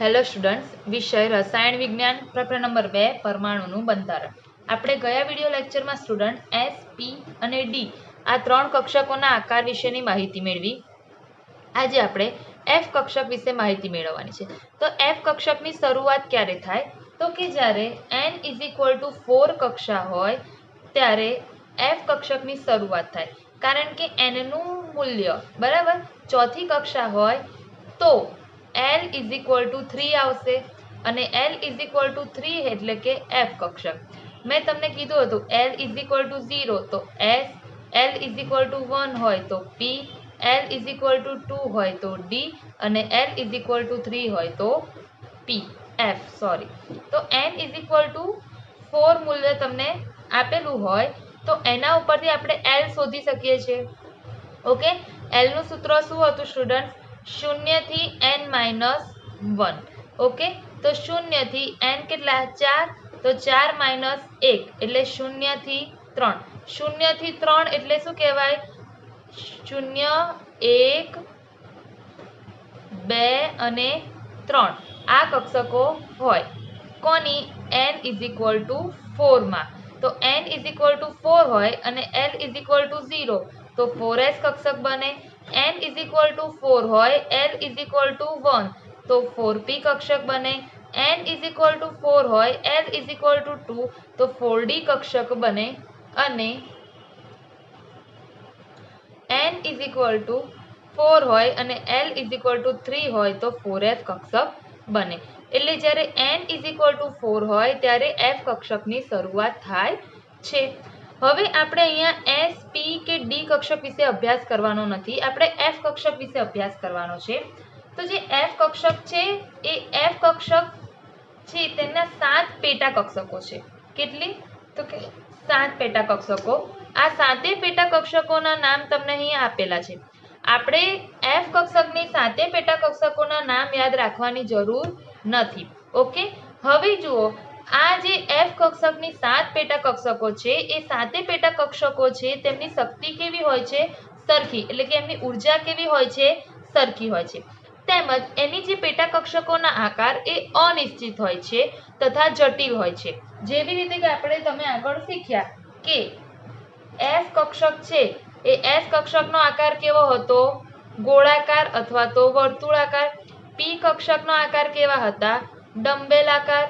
Hello students, વિષય રસાયણ વિજ્ઞાન પ્રકરણ નંબર 2 પરમાણુનું બંધારણ. આપણે ગયા વિડિયો લેક્ચરમાં સ્ટુડન્ટ એસ, પી અને ડી આ ત્રણ કક્ષકોના આકાર વિશેની માહિતી મેળવી. આજે આપણે એફ કક્ષક વિશે માહિતી મેળવવાની છે. તો એફ કક્ષકની શરૂઆત ક્યારે થાય? તો કે જ્યારે n = 4 કક્ષા હોય ત્યારે એફ કક્ષકની શરૂઆત થાય. કારણ કે n નું મૂલ્ય બરાબર ચોથી કક્ષા હોય તો L = 3 આવશે અને L = 3 એટલે કે F કક્ષક. મેં તમને કીધું હતું L = 0 તો S, L = 1 હોય તો P, L = 2 હોય તો D અને L = 3 હોય તો F. તો n = 4 મૂલ્ય તમને આપેલું હોય તો એના ઉપરથી આપણે L શોધી શકીએ છીએ. ઓકે, L નું સૂત્ર શું હતું સ્ટુડન્ટ? 0 થી n - 1. ઓકે, તો 0 થી n કેટલા? 4 તો 4 - 1 એટલે 0 થી 3. 0 થી 3 એટલે શું કહેવાય? 0, 1, 2 અને 3 આ કક્ષકો હોય કોની? n = 4 માં. તો n = 4 હોય અને L = 0 તો 4s કક્ષક બને. n = 4 હોય, L = 1 તો 4p કક્ષક બને. n = 4 હોય, L = 2 તો 4d કક્ષક બને અને n = 4 હોય અને L = 3 હોય તો 4f કક્ષક બને. એટલે જ્યારે n = 4 હોય ત્યારે f કક્ષકની શરૂઆત થાય છે. હવે આપણે અહીંયા S, P કે D કક્ષક વિશે અભ્યાસ કરવાનો નથી, આપણે F કક્ષક વિશે અભ્યાસ કરવાનો છે. તો જે F કક્ષક છે એ F કક્ષક છે તેના 7 પેટા કક્ષકો છે. કેટલી? તો કે 7 પેટા કક્ષકો. આ 7 પેટા કક્ષકોના નામ તમને અહીંયા આપેલા છે. આપણે F કક્ષકની 7 પેટા કક્ષકોના નામ યાદ રાખવાની જરૂર નથી. ઓકે, હવે જુઓ આ જે F કક્ષકની 7 પેટા કક્ષકો છે એ 7 પેટા કક્ષકો છે તેમની શક્તિ કેવી હોય છે? સરખી. એટલે કે એમની ઉર્જા કેવી હોય છે? સરખી હોય છે. તેમજ એની જે પેટા કક્ષકોના આકાર એ અનિશ્ચિત હોય છે તથા જટિલ હોય છે. જેવી રીતે કે આપણે તમે આગળ શીખ્યા કે F કક્ષક છે એ S કક્ષકનો આકાર કેવો હતો? ગોળાકાર અથવા તો વર્તુળાકાર. P કક્ષકનો આકાર કેવા હતા? ડંબેલાકાર.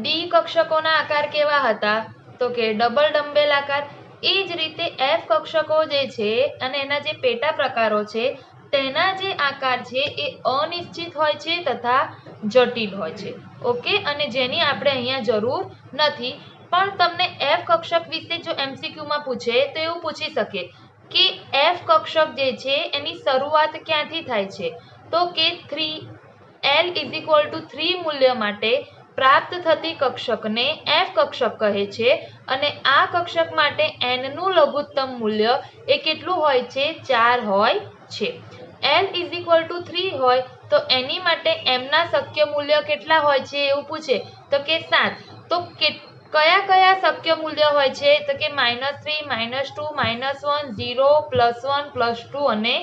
D કક્ષકોના આકાર કેવા હતા? તો કે ડબલ ડંબેલાકાર. એ જ રીતે F કક્ષકો જે છે અને એના જે પેટા પ્રકારો છે તેના જે આકાર છે એ અનિશ્ચિત હોય છે તથા જટિલ હોય છે. ઓકે, અને જેની આપણે અહીંયા જરૂર નથી. પણ તમને F કક્ષક વિશે જો MCQ માં પૂછે તો એવું પૂછી શકે કે F કક્ષક જે છે એની શરૂઆત ક્યાંથી થાય છે? તો કે 3 L = 3 મૂલ્ય માટે પ્રાપ્ત થતી કક્ષકને F કક્ષક કહે છે અને આ કક્ષક માટે n નું લઘુત્તમ મૂલ્ય એ કેટલું હોય છે? 4 હોય છે. L = 3 હોય તો એની માટે m ના શક્ય મૂલ્ય કેટલા હોય છે એવું પૂછે તો કે 7. તો કયા કયા શક્ય મૂલ્ય હોય છે? તો કે -3, -2, -1, 0, +1, +2 અને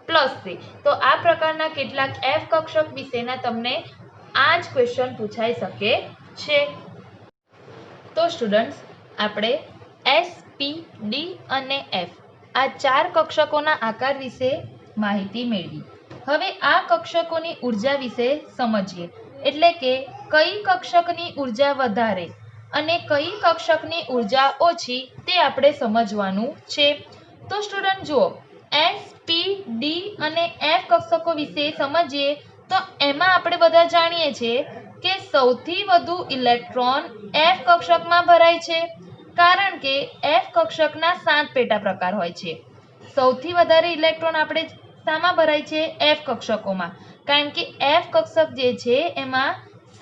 +3. તો આ પ્રકારના કેટલાક F કક્ષક વિશેના તમને આ જ ક્વેશ્ચન પૂછાઈ શકે છે. તો સ્ટુડન્ટ્સ આપણે S, P, D અને F આ 4 કક્ષકોના આકાર વિશે માહિતી મેળવી. હવે આ કક્ષકોની ઉર્જા વિશે સમજીએ. એટલે કે કઈ કક્ષકની ઉર્જા વધારે અને કઈ કક્ષકની ઉર્જા ઓછી તે આપણે સમજવાનું છે. તો સ્ટુડન્ટ જુઓ, S, P, D અને F કક્ષકો વિશે સમજીએ તો એમાં આપણે બધા જાણીએ છીએ કે સૌથી વધુ ઇલેક્ટ્રોન F કક્ષકમાં ભરાય છે. કારણ કે F કક્ષકના 7 પેટા પ્રકાર હોય છે. સૌથી વધારે ઇલેક્ટ્રોન આપણે શામાં ભરાય છે? F કક્ષકોમાં. કારણ કે F કક્ષક જે છે એમાં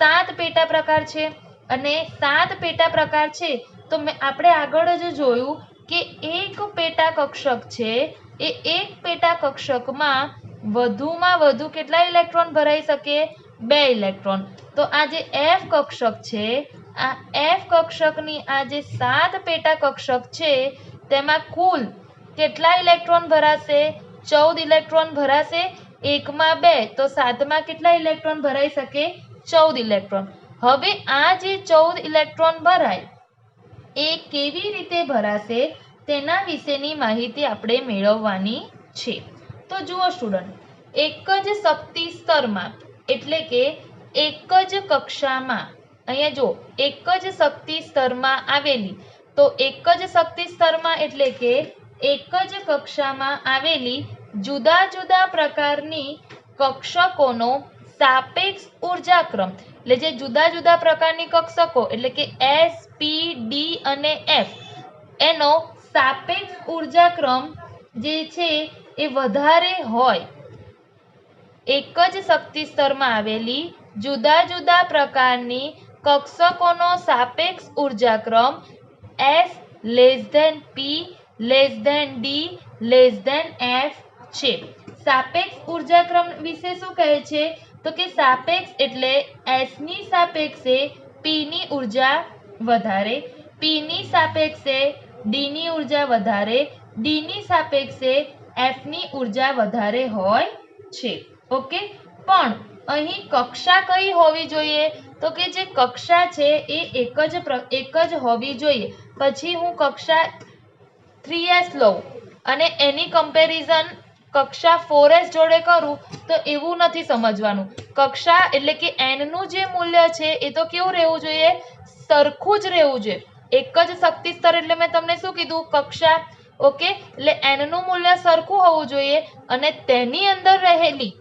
7 પેટા પ્રકાર છે અને 7 પેટા પ્રકાર છે તો આપણે આગળ જ જોયું કે એક પેટા કક્ષક છે એ એક પેટા કક્ષકમાં વધુમાં વધુ કેટલા ઇલેક્ટ્રોન ભરાઈ શકે? 2 ઇલેક્ટ્રોન. તો આ જે F કક્ષક છે આ F કક્ષકની આ જે 7 પેટા કક્ષક છે તેમાં કુલ કેટલા ઇલેક્ટ્રોન ભરાશે? 14 ઇલેક્ટ્રોન ભરાશે. 1 માં 2 તો 7 માં કેટલા ઇલેક્ટ્રોન ભરાઈ શકે? 14 ઇલેક્ટ્રોન. હવે આ જે 14 ઇલેક્ટ્રોન ભરાય એ કેવી રીતે ભરાશે તેના વિશેની માહિતી આપણે મેળવવાની છે. તો જુઓ સ્ટુડન્ટ, એક જ શક્તિ સ્તરમાં એટલે કે એક જ કક્ષામાં, અહીંયા જો એક જ શક્તિ સ્તરમાં આવેલી, તો એક જ શક્તિ સ્તરમાં એટલે કે એક જ કક્ષામાં આવેલી જુદા જુદા પ્રકારની કક્ષકોનો સાપેક્ષ ઉર્જાક્રમ, એટલે જે જુદા જુદા પ્રકારની કક્ષકો એટલે કે S, P, D અને F, એનો સાપેક્ષ ઉર્જાક્રમ જે છે એ વધારે હોય. એક જ શક્તિ સ્તરમાં આવેલી જુદા જુદા પ્રકારની કક્ષકોનો સાપેક્ષ ઉર્જાક્રમ S P D F છે. સાપેક્ષ ઉર્જાક્રમ વિશે શું કહે છે? તો કે સાપેક્ષ એટલે S ની સાપેક્ષે P ની ઉર્જા વધારે, P ની સાપેક્ષે D ની ઉર્જા વધારે, D ની સાપેક્ષે F ની ઉર્જા વધારે હોય છે. ઓકે, પણ અહીં કક્ષા કઈ હોવી જોઈએ? તો કે જે કક્ષા છે એ એક જ હોવી જોઈએ. પછી હું કક્ષા 3s લઉં અને એની કમ્પેરિઝન કક્ષા 4s જોડે કરું તો એવું નથી સમજવાનું. કક્ષા એટલે કે n નું જે મૂલ્ય છે એ તો કેવું રહેવું જોઈએ? સરખું જ રહેવું જોઈએ. એક જ શક્તિ સ્તર એટલે મેં તમને શું કીધું? કક્ષા. ઓકે, એટલે n નું મૂલ્ય સરખું હોવું જોઈએ અને તેની અંદર રહેલી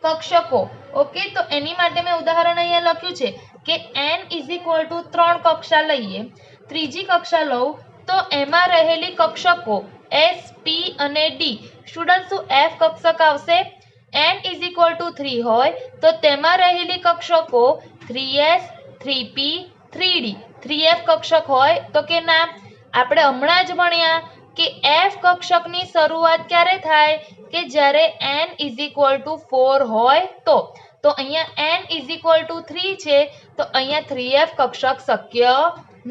કક્ષકો. ઓકે, તો એની માટે મેં ઉદાહરણ અહીંયા લખ્યું છે કે n = 3 કક્ષા લઈએ, ત્રીજી કક્ષા લઉં તો એમાં રહેલી કક્ષકો S, P અને D. સ્ટુડન્ટ, શું F કક્ષક આવશે? n = 3 હોય તો તેમાં રહેલી કક્ષકો 3s, 3p, 3d, 3f કક્ષક હોય તો કે ના? આપણે હમણાં જ ભણ્યા કે F કક્ષકની શરૂઆત ક્યારે થાય? કે જ્યારે n = 4 હોય તો અહીંયા n = 3 છે તો અહીંયા 3f કક્ષક શક્ય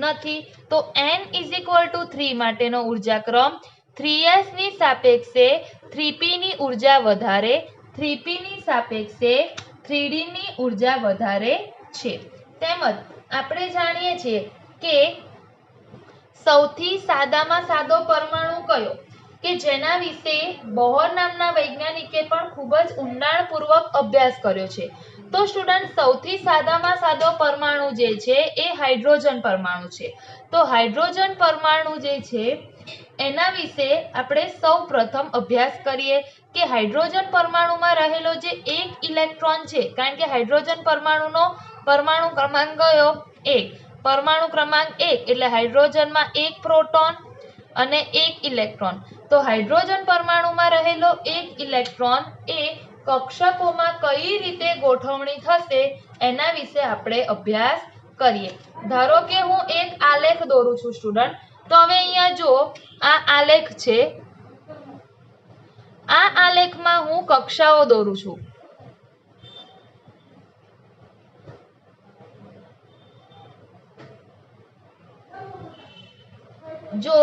નથી. તો n = 3 માટેનો ઉર્જાક્રમ 3s ની સાપેક્ષે 3p ની ઉર્જા વધારે, 3p ની સાપેક્ષે 3d ની ઉર્જા વધારે છે. તેમજ આપણે જાણીએ છીએ કે સૌથી સાદામાં સાદો પરમાણુ કયો? કે જેના વિશે બોહર નામના વૈજ્ઞાનિકે પણ ખૂબ જ ઊંડાણપૂર્વક અભ્યાસ કર્યો છે. તો સ્ટુડન્ટ, સૌથી સાદામાં સાદો પરમાણુ જે છે એ હાઇડ્રોજન પરમાણુ છે. તો હાઇડ્રોજન પરમાણુ જે છે એના વિશે આપણે સૌ પ્રથમ અભ્યાસ કરીએ કે હાઇડ્રોજન પરમાણુમાં રહેલો જે એક ઇલેક્ટ્રોન છે, કારણ કે હાઇડ્રોજન પરમાણુનો પરમાણુ ક્રમાંક કયો? 1. પરમાણુ ક્રમાંક 1 એટલે હાઇડ્રોજનમાં 1 પ્રોટોન અને 1 ઇલેક્ટ્રોન. તો હાઇડ્રોજન પરમાણુમાં રહેલો 1 ઇલેક્ટ્રોન એ કક્ષકોમાં કઈ રીતે ગોઠવણી થશે એના વિશે આપણે અભ્યાસ કરીએ. ધારો કે હું એક આલેખ દોરું છું સ્ટુડન્ટ. તો હવે અહીંયા જો આ આલેખ છે, આ આલેખમાં હું કક્ષાઓ દોરું છું. જો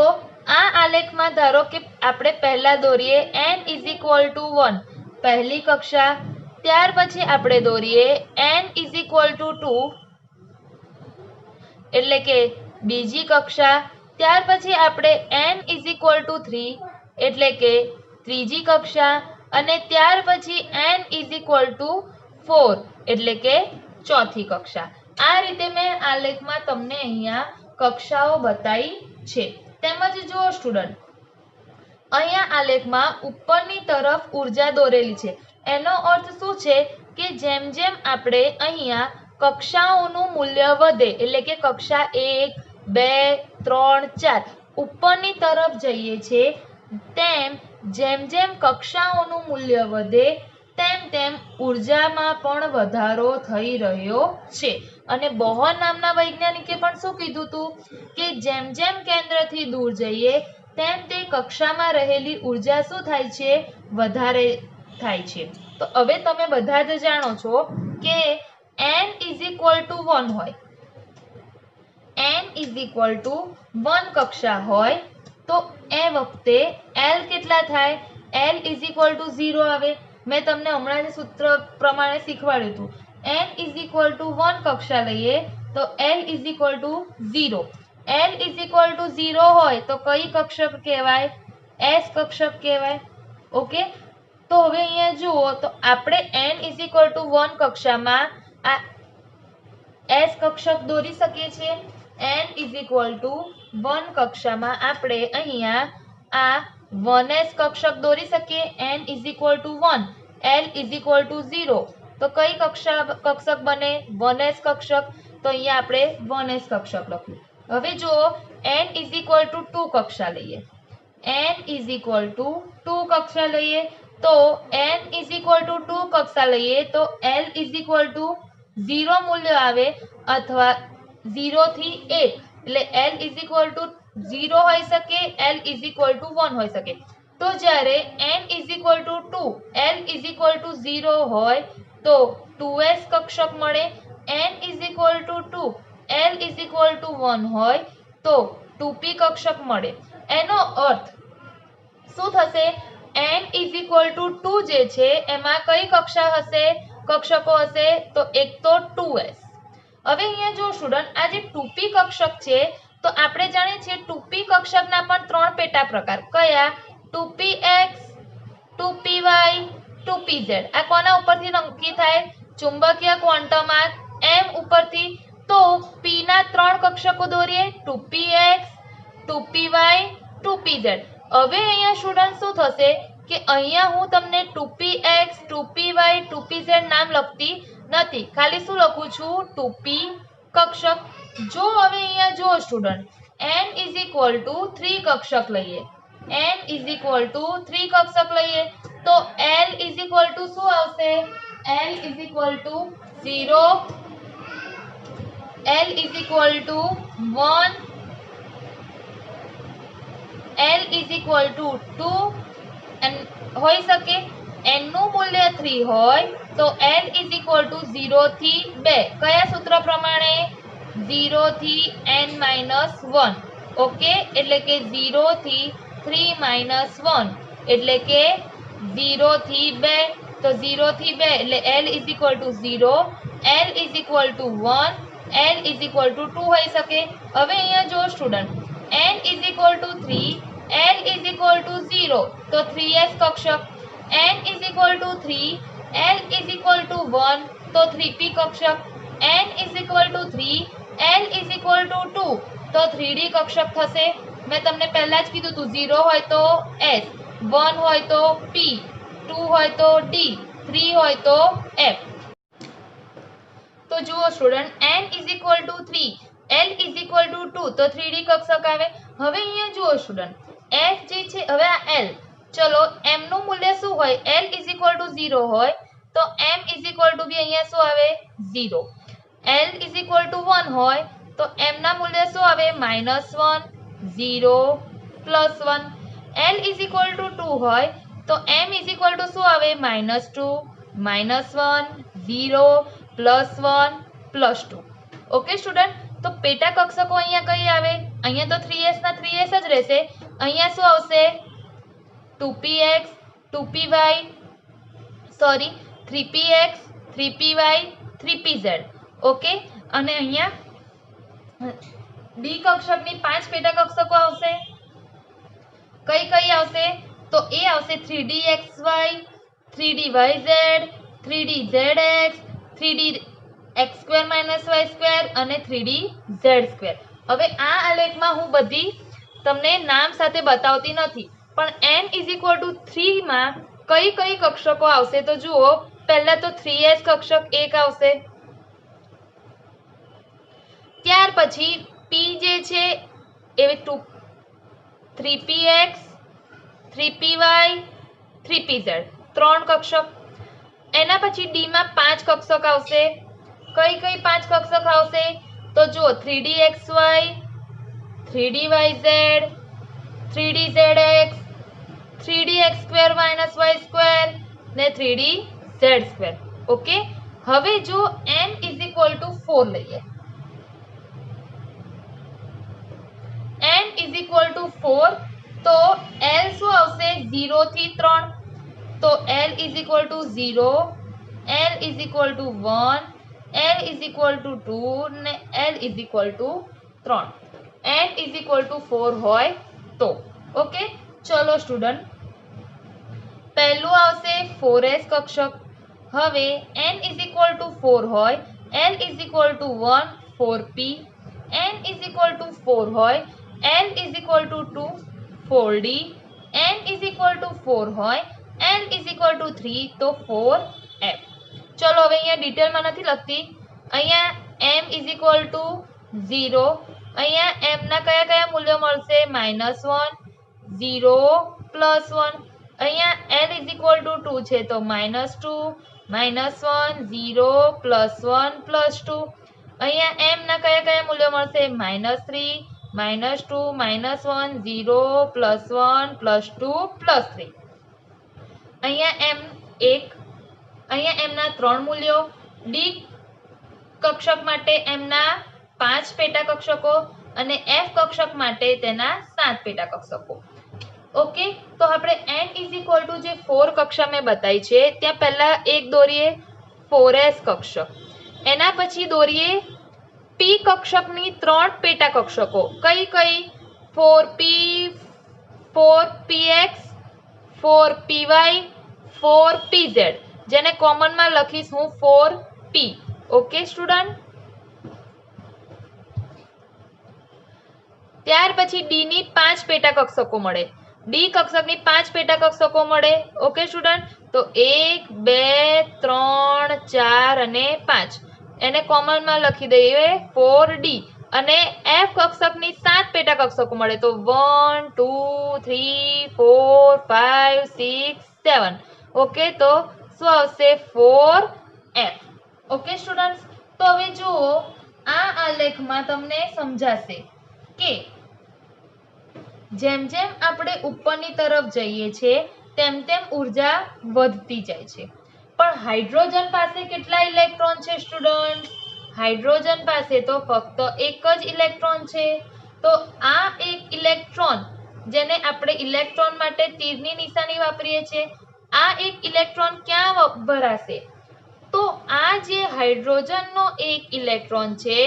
આ આલેખમાં ધારો કે આપણે પહેલા દોરીએ n = 1 પહેલી કક્ષા, ત્યાર પછી આપણે દોરીએ n = 2 એટલે કે બીજી કક્ષા, ત્યાર પછી આપણે n = 3 એટલે કે ત્રીજી કક્ષા અને ત્યાર પછી n = 4 એટલે કે ચોથી કક્ષા. આ રીતે મેં આલેખમાં તમને અહીંયા કક્ષાઓ બતાવી છે. તેમજ જુઓ સ્ટુડન્ટ, અહીંયા આલેખમાં ઉપરની તરફ ઉર્જા દોરેલી છે. એનો અર્થ શું છે કે જેમ જેમ આપણે અહીંયા કક્ષાઓનું મૂલ્ય વધે એટલે કે કક્ષા 1, 2, 3, 4 ઉપરની તરફ જઈએ છીએ તેમ જેમ જેમ કક્ષાઓનું મૂલ્ય વધે તેમ તેમ ઉર્જામાં પણ વધારો થઈ રહ્યો છે. અને બોહર નામના વૈજ્ઞાનિકે પણ શું કીધું હતું કે જેમ જેમ કેન્દ્રથી દૂર જઈએ તેમ તે કક્ષામાં રહેલી ઉર્જા શું થાય છે? વધારે થાય છે. તો હવે તમે બધા જ જાણો છો કે n = 1 હોય, n = 1 કક્ષા હોય તો એ વખતે L કેટલા થાય? L = 0 આવે. મેં તમને હમણાં જ સૂત્ર પ્રમાણે શીખવાડ્યું હતું. n ઇઝ ઇક્વલ ટુ 1 કક્ષા લઈએ તો l is equal to 0. l is equal to 0 હોય તો કઈ કક્ષક કહેવાય? s કક્ષક કહેવાય. ઓકે, તો હવે અહીંયા જુઓ તો આપણે n ઇઝ ઇક્વલ ટુ 1 કક્ષામાં આ s કક્ષક દોરી શકીએ છીએ. n ઇઝ ઇક્વલ ટુ 1 કક્ષામાં આપણે અહીંયા આ 1s કક્ષક દોરી શકીએ. n is equal to 1, l is equal to 0, તો કઈ કક્ષક બને? 1s કક્ષક. તો અહીંયા આપણે 1s કક્ષક લખ્યું. હવે જુઓ n ઇઝ ઇક્વલ ટુ 2 કક્ષા લઈએ. n ઇઝ ઇક્વલ ટુ 2 કક્ષા લઈએ તો n ઇઝ ઇક્વલ ટુ 2 કક્ષા લઈએ તો l ઇઝ ઇક્વલ ટુ 0 મૂલ્ય આવે અથવા 0 થી 1, એટલે l ઇઝ ઇક્વલ ટુ 0 હોઈ શકે, l ઇઝ ઇક્વલ ટુ 1 હોઈ શકે. તો જ્યારે n is equal to 2, l is equal to 0 હોય તો 2s કક્ષક મળે. n is equal to 2, l is equal to 1 હોય તો 2p કક્ષક મળે. એનો અર્થ શું થશે? n ઇઝ ઇક્વલ ટુ 2 જે છે એમાં કઈ કક્ષા હશે? કક્ષકો હશે તો એક તો 2s. હવે અહીંયા જો સ્ટુડન્ટ આ જે 2p કક્ષક છે તો આપણે જાણીએ છીએ 2p કક્ષકના પણ 3 પેટા પ્રકાર. કયા? 2px, 2py, 2pz. આ કોના ઉપરથી નક્કી થાય? ચુંબકીય ક્વોન્ટમ m ઉપરથી. તો p ના 3 કક્ષકો દોરીએ, 2px, 2py, 2pz. હવે અહીંયા સ્ટુડન્ટ શું થશે કે અહીંયા હું તમને 2px, 2py, 2pz નામ લખતી નથી, ખાલી શું લખું છું? 2p કક્ષક. જો હવે અહીંયા જો student n is equal to 3 કક્ષક લઈએ. n ઇઝ ઇક્વલ ટુ 3 કક્ષક લઈએ તો l ઇઝ ઇક્વલ ટુ શું આવશે? l is equal to 0, l is equal to 1, l is equal to 2 હોઈ શકે. n નું મૂલ્ય 3 હોય તો l ઇઝ ઇક્વલ ટુ 0 થી 2. કયા સૂત્ર પ્રમાણે? 0 થી n માઇનસ 1. ઓકે, એટલે કે 0 થી 3 માઇનસ 1 એટલે કે 0 થી 2. તો 0 થી 2 એટલે l is equal to 0, l is equal to 1, l is equal to 2 હોઈ શકે. હવે અહીંયા જો student n is equal to 3, l is equal to 0, તો 3s કક્ષક. n is equal to 3, l is equal to 1, તો 3p કક્ષક. n is equal to 3, l is equal to 2, તો 3d કક્ષક થશે. મેં તમને પહેલા જ કીધું હતું 0 હોય તો s, 1 હોય તો p, 2 હોય તો d, 3 હોય તો f. તો જુઓ student n is equal to 3, l is equal to 2, તો 3d કક્ષક આવે. હવે અહીંયા જુઓ સ્ટુડન્ટ f જે છે, હવે આ l, ચલો m નું મૂલ્ય શું હોય? l ઇઝ ઇક્વલ ટુ 0 હોય તો m ઇઝ ઇક્વલ ટુ બી અહીંયા શું આવે? 0. l ઇઝ ઇક્વલ ટુ 1 હોય તો m ના મૂલ્ય શું આવે? -1, 0, +1. l ઇઝ ઇક્વલ ટુ 2 હોય તો m ઇઝ ઇક્વલ ટુ શું આવે? -2, -1, 0, +1, +2. ઓકે સ્ટુડન્ટ, તો પેટા કક્ષકો અહીંયા કઈ આવે? અહીંયા તો 3s ના 3s જ રહેશે. અહીંયા શું આવશે? 2px, 2py, sorry 3px, 3py, 3pz. Okay, અને અહીંયા ડી કક્ષકની 5 પેટા કક્ષકો આવશે. કઈ કઈ આવશે? તો એ આવશે 3dxy, 3dyz, 3dzx, 3dx² - y² અને 3dz². હવે આ આલેખમાં હું બધી તમને નામ સાથે બતાવતી નથી, પણ n ઇઝ ઇક્વલ ટુ 3 માં કઈ કઈ કક્ષકો આવશે તો જુઓ. પહેલા તો 3s કક્ષક 1 આવશે, ત્યાર પછી p જે છે એ 3px, 3py, 3pz 3 કક્ષક. એના પછી d માં 5 કક્ષક આવશે. કઈ કઈ 5 કક્ષક આવશે તો જુઓ 3dxy, 3dyz, 3dzx, 3dx² - y² ને 3dz². ઓકે, હવે જો n ઇઝ ઇક્વલ ટુ 4 લઈએ. n ઇઝ ઇક્વલ ટુ 4 તો l શું આવશે? 0 થી 3. તો L is equal to 0, L is equal to 1, L is equal to 2 ને L is equal to 3, n is equal to 4 હોય તો. ઓકે, ચલો સ્ટુડન્ટ, પહેલું આવશે 4s કક્ષક. હવે n ઇઝ ઇક્વલ ટુ 4 હોય, L is equal to 1 4p, n is equal to 4 હોય, L is equal to 2 4d, n is equal to 4 હોય, L ઇઝ ઇક્વલ ટુ 3 તો 4f. ચલો હવે અહીંયા ડિટેલમાં નથી લખતી. અહીંયા m ઇઝ ઇક્વલ ટુ 0, અહીંયા m ના કયા કયા મૂલ્યો મળશે? -1, 0, +1. અહીંયા L ઇઝ ઇક્વલ ટુ 2 છે તો -2, -1, 0, +1, +2. અહીંયા m ના કયા કયા મૂલ્યો મળશે? -3, -2, -1, 0, +1, +2, +3. અહીંયા m 1, અહીંયા m ના 3 મૂલ્યો. ડી કક્ષક માટે m ના 5 પેટા કક્ષકો અને f કક્ષક માટે તેના 7 પેટા કક્ષકો. ઓકે, તો આપણે n ઇઝ ઇક્વલ ટુ જે 4 કક્ષા મેં બતાવી છે ત્યાં પહેલા એક દોરીએ 4s કક્ષક, એના પછી દોરીએ p કક્ષકની 3 પેટા કક્ષકો. કઈ કઈ? 4p, 4px, 4py, 4pz, જેને કોમનમાં લખીશ હું 4p. ઓકે સ્ટુડન્ટ, ત્યાર પછી ડી ની 5 પેટા કક્ષકો મળે. ડી કક્ષકની 5 પેટા કક્ષકો મળે. ઓકે સ્ટુડન્ટ, તો 1, 2, 3, 4 અને 5, એને કોમનમાં લખી દઈએ 4d. અને એફ કક્ષકની 7 પેટા કક્ષકો મળે તો 1, 2, 3, 4, 5, 6, 7. ઓકે, તો શું આવશે? 4f. ઓકે સ્ટુડન્ટ્સ, તો હવે જુઓ આ આલેખમાં તમને સમજાશે કે જેમ જેમ આપણે ઉપરની તરફ જઈએ છીએ તેમ તેમ ઉર્જા વધતી જાય છે. પણ હાઇડ્રોજન પાસે કેટલા ઇલેક્ટ્રોન છે સ્ટુડન્ટ? હાઇડ્રોજન પાસે તો ફક્ત એક જ ઇલેક્ટ્રોન છે. તો આ એક ઇલેક્ટ્રોન, જેને આપણે ઇલેક્ટ્રોન માટે તીરની નિશાની વાપરીએ છીએ, આ એક ઇલેક્ટ્રોન ક્યાં ભરાશે? તો આ જે હાઇડ્રોજનનો એક ઇલેક્ટ્રોન છે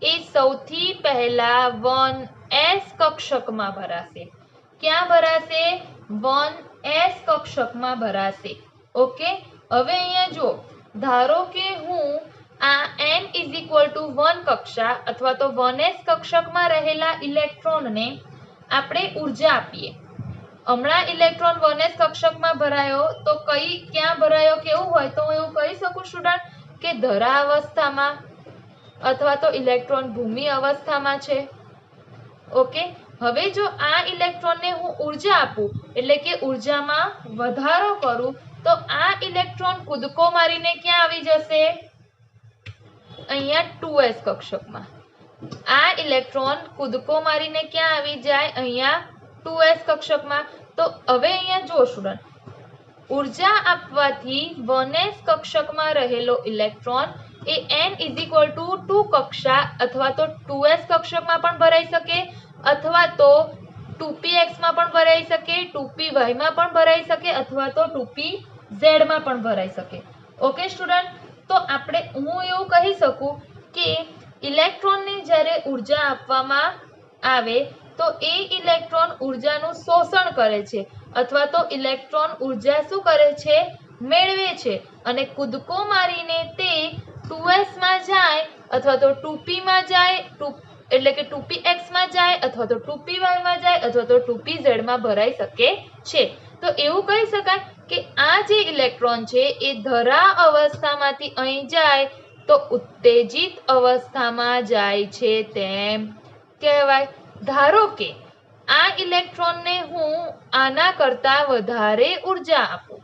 એ સૌથી પહેલા 1s કક્ષકમાં ભરાશે. ક્યાં ભરાશે? 1s કક્ષકમાં ભરાશે. ઓકે, હવે અહીંયા જો ધારો કે હું આ n ઇઝ ઇક્વલ ટુ 1 કક્ષા અથવા તો 1s કક્ષકમાં રહેલા ઇલેક્ટ્રોનને આપણે ઉર્જા આપીએ. હમણાં ઇલેક્ટ્રોન 1s કક્ષકમાં ભરાયો તો ક્યાં ભરાયો કેવું હોય તો હું એવું કહી શકું સ્ટુડન્ટ કે ધરા અવસ્થામાં અથવા તો ઇલેક્ટ્રોન ભૂમિ અવસ્થામાં છે. ઓકે, હવે જો આ ઇલેક્ટ્રોનને હું ઉર્જા આપું એટલે કે ઉર્જામાં વધારો કરું તો આ ઇલેક્ટ્રોન કૂદકો મારીને ક્યાં આવી જશે? અહીંયા 2s કક્ષકમાં. આ ઇલેક્ટ્રોન કૂદકો મારીને ક્યાં આવી જાય? અહીંયા 2s કક્ષકમાં. તો હવે અહીંયા જો સ્ટુડન્ટ, ઉર્જા આપવાથી 1s કક્ષકમાં રહેલો electron A n is equal to 2 કક્ષા અથવા તો 2s કક્ષકમાં પણ ભરાઈ શકે અથવા તો 2px માં પણ ભરાઈ શકે, 2py માં પણ ભરાઈ શકે અથવા તો 2pz માં પણ ભરાઈ શકે. ઓકે સ્ટુડન્ટ, તો આપણે હું એવું કહી શકું કે ઇલેક્ટ્રોનને જ્યારે ઉર્જા આપવામાં આવે તો એ ઇલેક્ટ્રોન ઉર્જાનું શોષણ કરે છે અથવા તો ઇલેક્ટ્રોન ઉર્જા શું કરે છે? મેળવે છે. અને કૂદકો મારીને તે 2s માં જાય અથવા તો 2p માં જાય, એટલે કે 2px માં જાય અથવા તો 2py માં જાય અથવા તો 2pz માં ભરાઈ શકે છે. તો એવું કહી શકાય કે આ જે ઇલેક્ટ્રોન છે એ ધરા અવસ્થામાંથી અહીં જાય તો ઉત્તેજિત અવસ્થામાં જાય છે તેમ કહેવાય. ધારો કે આ ઇલેક્ટ્રોનને હું આના કરતા વધારે ઉર્જા આપું,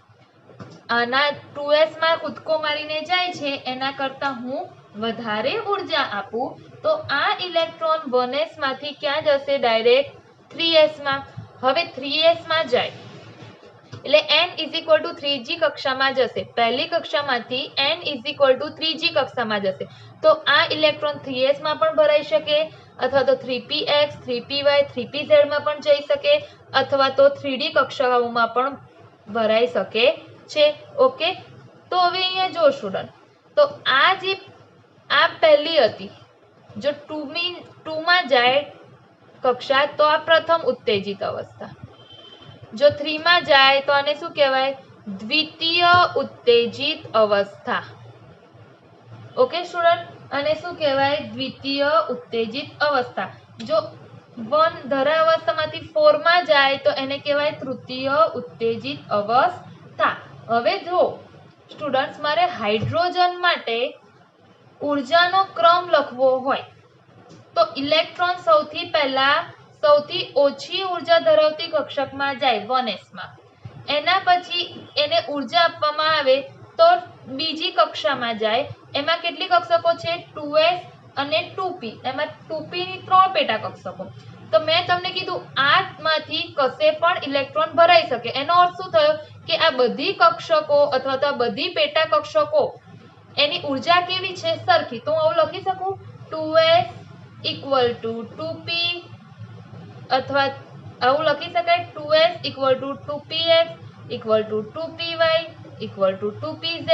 આના 2s માં કૂદકો મારીને જાય છે એના કરતા હું વધારે ઉર્જા આપું તો આ ઇલેક્ટ્રોન 1s માંથી ક્યાં જશે? ડાયરેક્ટ 3s માં. હવે 3s માં જાય એટલે n is equal to 3g કક્ષામાં જશે. પહેલી કક્ષામાંથી n is equal to 3g કક્ષામાં જશે. તો આ ઇલેક્ટ્રોન 3s માં પણ ભરાઈ શકે અથવા તો 3px, 3py, 3pz માં પણ જઈ શકે અથવા તો 3d કક્ષાઓમાં પણ ભરાઈ શકે છે. ઓકે, તો હવે અહીંયા જો સ્ટુડન્ટ, તો આ જે આ પહેલી હતી, જો ટુમાં જાય કક્ષા તો આ પ્રથમ ઉત્તેજિત અવસ્થા, જો 3 માં જાય તો આને શું કહેવાય? દ્વિતીય ઉત્તેજિત અવસ્થા. ઓકે સ્ટુડન્ટ, અને શું કહેવાય? દ્વિતીય ઉત્તેજિત અવસ્થા. જો 1 ધરા અવસ્થામાંથી 4 માં જાય તો એને કહેવાય તૃતીય ઉત્તેજિત અવસ્થા. હવે જો સ્ટુડન્ટ્સ, મારે હાઇડ્રોજન માટે ઉર્જાનો ક્રમ લખવો હોય તો ઇલેક્ટ્રોન સૌથી પહેલા સૌથી ઓછી ઉર્જા ધરાવતી કક્ષકમાં જાય 1s માં, એના પછી એને ઉર્જા આપવામાં આવે તો બીજી કક્ષામાં જાય. એમાં કેટલી કક્ષકો છે? 2s અને 2p. એમાં 2p ની 3 પેટા કક્ષકો. તો મેં તમને કીધું આમાંથી કશે પણ ઇલેક્ટ્રોન ભરાઈ શકે. એનો અર્થ શું થયો કે આ બધી કક્ષકો અથવા તો આ બધી પેટા કક્ષકો એની ઉર્જા કેવી છે? સરખી. તો હું આવું લખી શકું 2s equal to 2p, અથવા આવું લખી શકાય 2s equal to 2px equal to 2py equal to 2pz,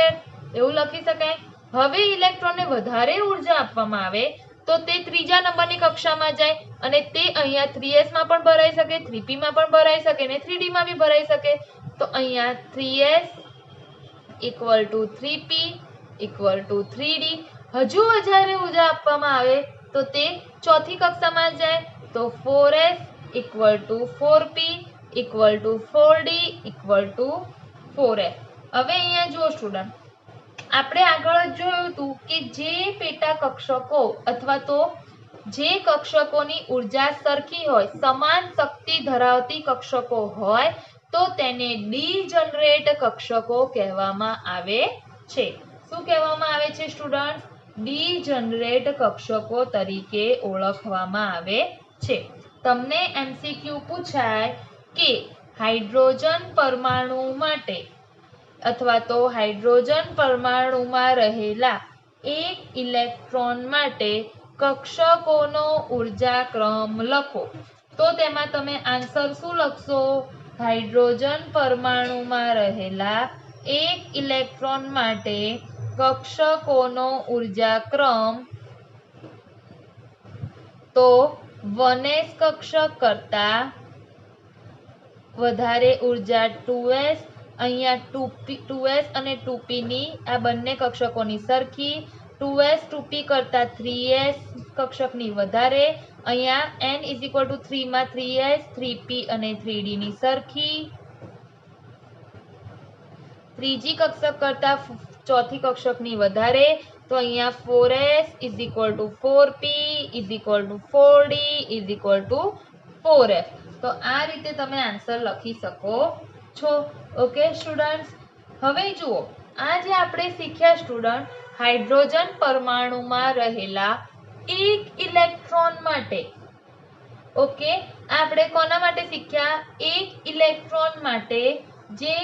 એવું લખી શકાય. હવે ઇલેક્ટ્રોનને વધારે ઉર્જા આપવામાં આવે તો તે ત્રીજા નંબરની કક્ષામાં જાય અને તે અહીંયા 3s માં પણ ભરાઈ શકે, 3p માં પણ ભરાઈ શકે અને 3d માં બી ભરાઈ શકે. તો અહીંયા 3s equal to 3p equal to 3d. હજુ વધારે ઉર્જા આપવામાં આવે તો તે ચોથી કક્ષામાં જાય તો 4s equal to 4p equal to 4d equal to 4f. હવે અહીંયા જુઓ સ્ટુડન્ટ, આપણે આગળ જ જોયું હતું કે જે પેટા કક્ષકો અથવા તો જે કક્ષકોની ઉર્જા સરખી હોય, સમાન શક્તિ ધરાવતી કક્ષકો હોય તો તેને ડીજનરેટ કક્ષકો કહેવામાં આવે છે. શું કહેવામાં આવે છે સ્ટુડન્ટ? ડીજનરેટ કક્ષકો તરીકે ઓળખવામાં આવે છે. તમને MCQ પૂછાય કે હાઇડ્રોજન પરમાણુ માટે અથવા તો હાઇડ્રોજન પરમાણુમાં રહેલા એક ઇલેક્ટ્રોન માટે કક્ષકોનો ઉર્જા ક્રમ લખો. તો તેમાં તમે આન્સર શું લખશો? હાઇડ્રોજન પરમાણુમાં રહેલા એક ઇલેક્ટ્રોન માટે કક્ષકોનો ઉર્જા ક્રમ, તો 1s કક્ષક કરતા વધારે ઉર્જા 2s, અહીંયા 2s અને 2p ની આ બંને કક્ષકોની સરખી, 2s 2p કરતા 3s કક્ષકની વધારે, અહીંયા n is equal to 3 માં 3s 3p અને 3d ની સરખી, ત્રીજી કક્ષક કરતા ચોથી કક્ષકની વધારે, તો અહીંયા 4s is equal to 4p is equal to 4d is equal to 4f. તો આ રીતે તમે આન્સર લખી શકો છો. ઓકે સ્ટુડન્ટ્સ, હવે જુઓ, આ જે આપણે શીખ્યા સ્ટુડન્ટ, હાઇડ્રોજન પરમાણુમાં રહેલા એક ઇલેક્ટ્રોન માટે, ઓકે, આપણે કોના માટે શીખ્યા? એક ઇલેક્ટ્રોન માટે જે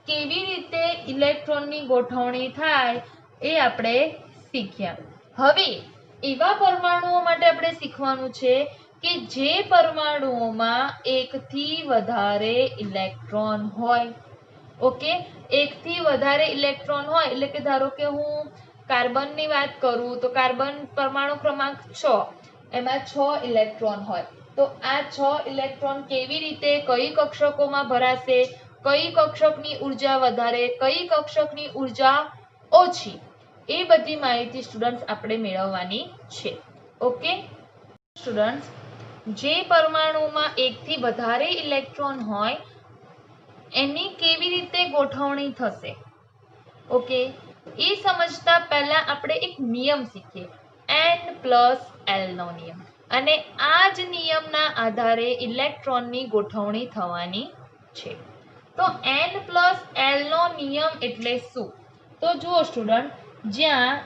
કેવી રીતે ઇલેક્ટ્રોનની ગોઠવણી થાય એ આપણે શીખ્યા. હવે એવા પરમાણુઓ માટે આપણે શીખવાનું છે કે જે પરમાણુઓમાં એકથી વધારે ઇલેક્ટ્રોન હોય. ઓકે, એકથી વધારે ઇલેક્ટ્રોન હોય એટલે કે ધારો કે હું કાર્બનની વાત કરું તો કાર્બન પરમાણુ ક્રમાંક 6, એમાં 6 ઇલેક્ટ્રોન હોય. તો આ 6 ઇલેક્ટ્રોન કેવી રીતે કઈ કક્ષકોમાં ભરાશે, કઈ કક્ષકની ઉર્જા વધારે, કઈ કક્ષકની ઉર્જા ઓછી, એ બધી માહિતી સ્ટુડન્ટ્સ આપણે મેળવવાની છે. ઓકે સ્ટુડન્ટ્સ, જે પરમાણુમાં એકથી વધારે ઇલેક્ટ્રોન હોય એની કેવી રીતે ગોઠવણી થશે, ઓકે, એ સમજતા પહેલા આપણે એક નિયમ શીખીએ, n+l નો નિયમ. અને આ જ નિયમના આધારે ઇલેક્ટ્રોનની ગોઠવણી થવાની છે. તો n+l નો નિયમ એટલે શું? તો જુઓ સ્ટુડન્ટ, જ્યાં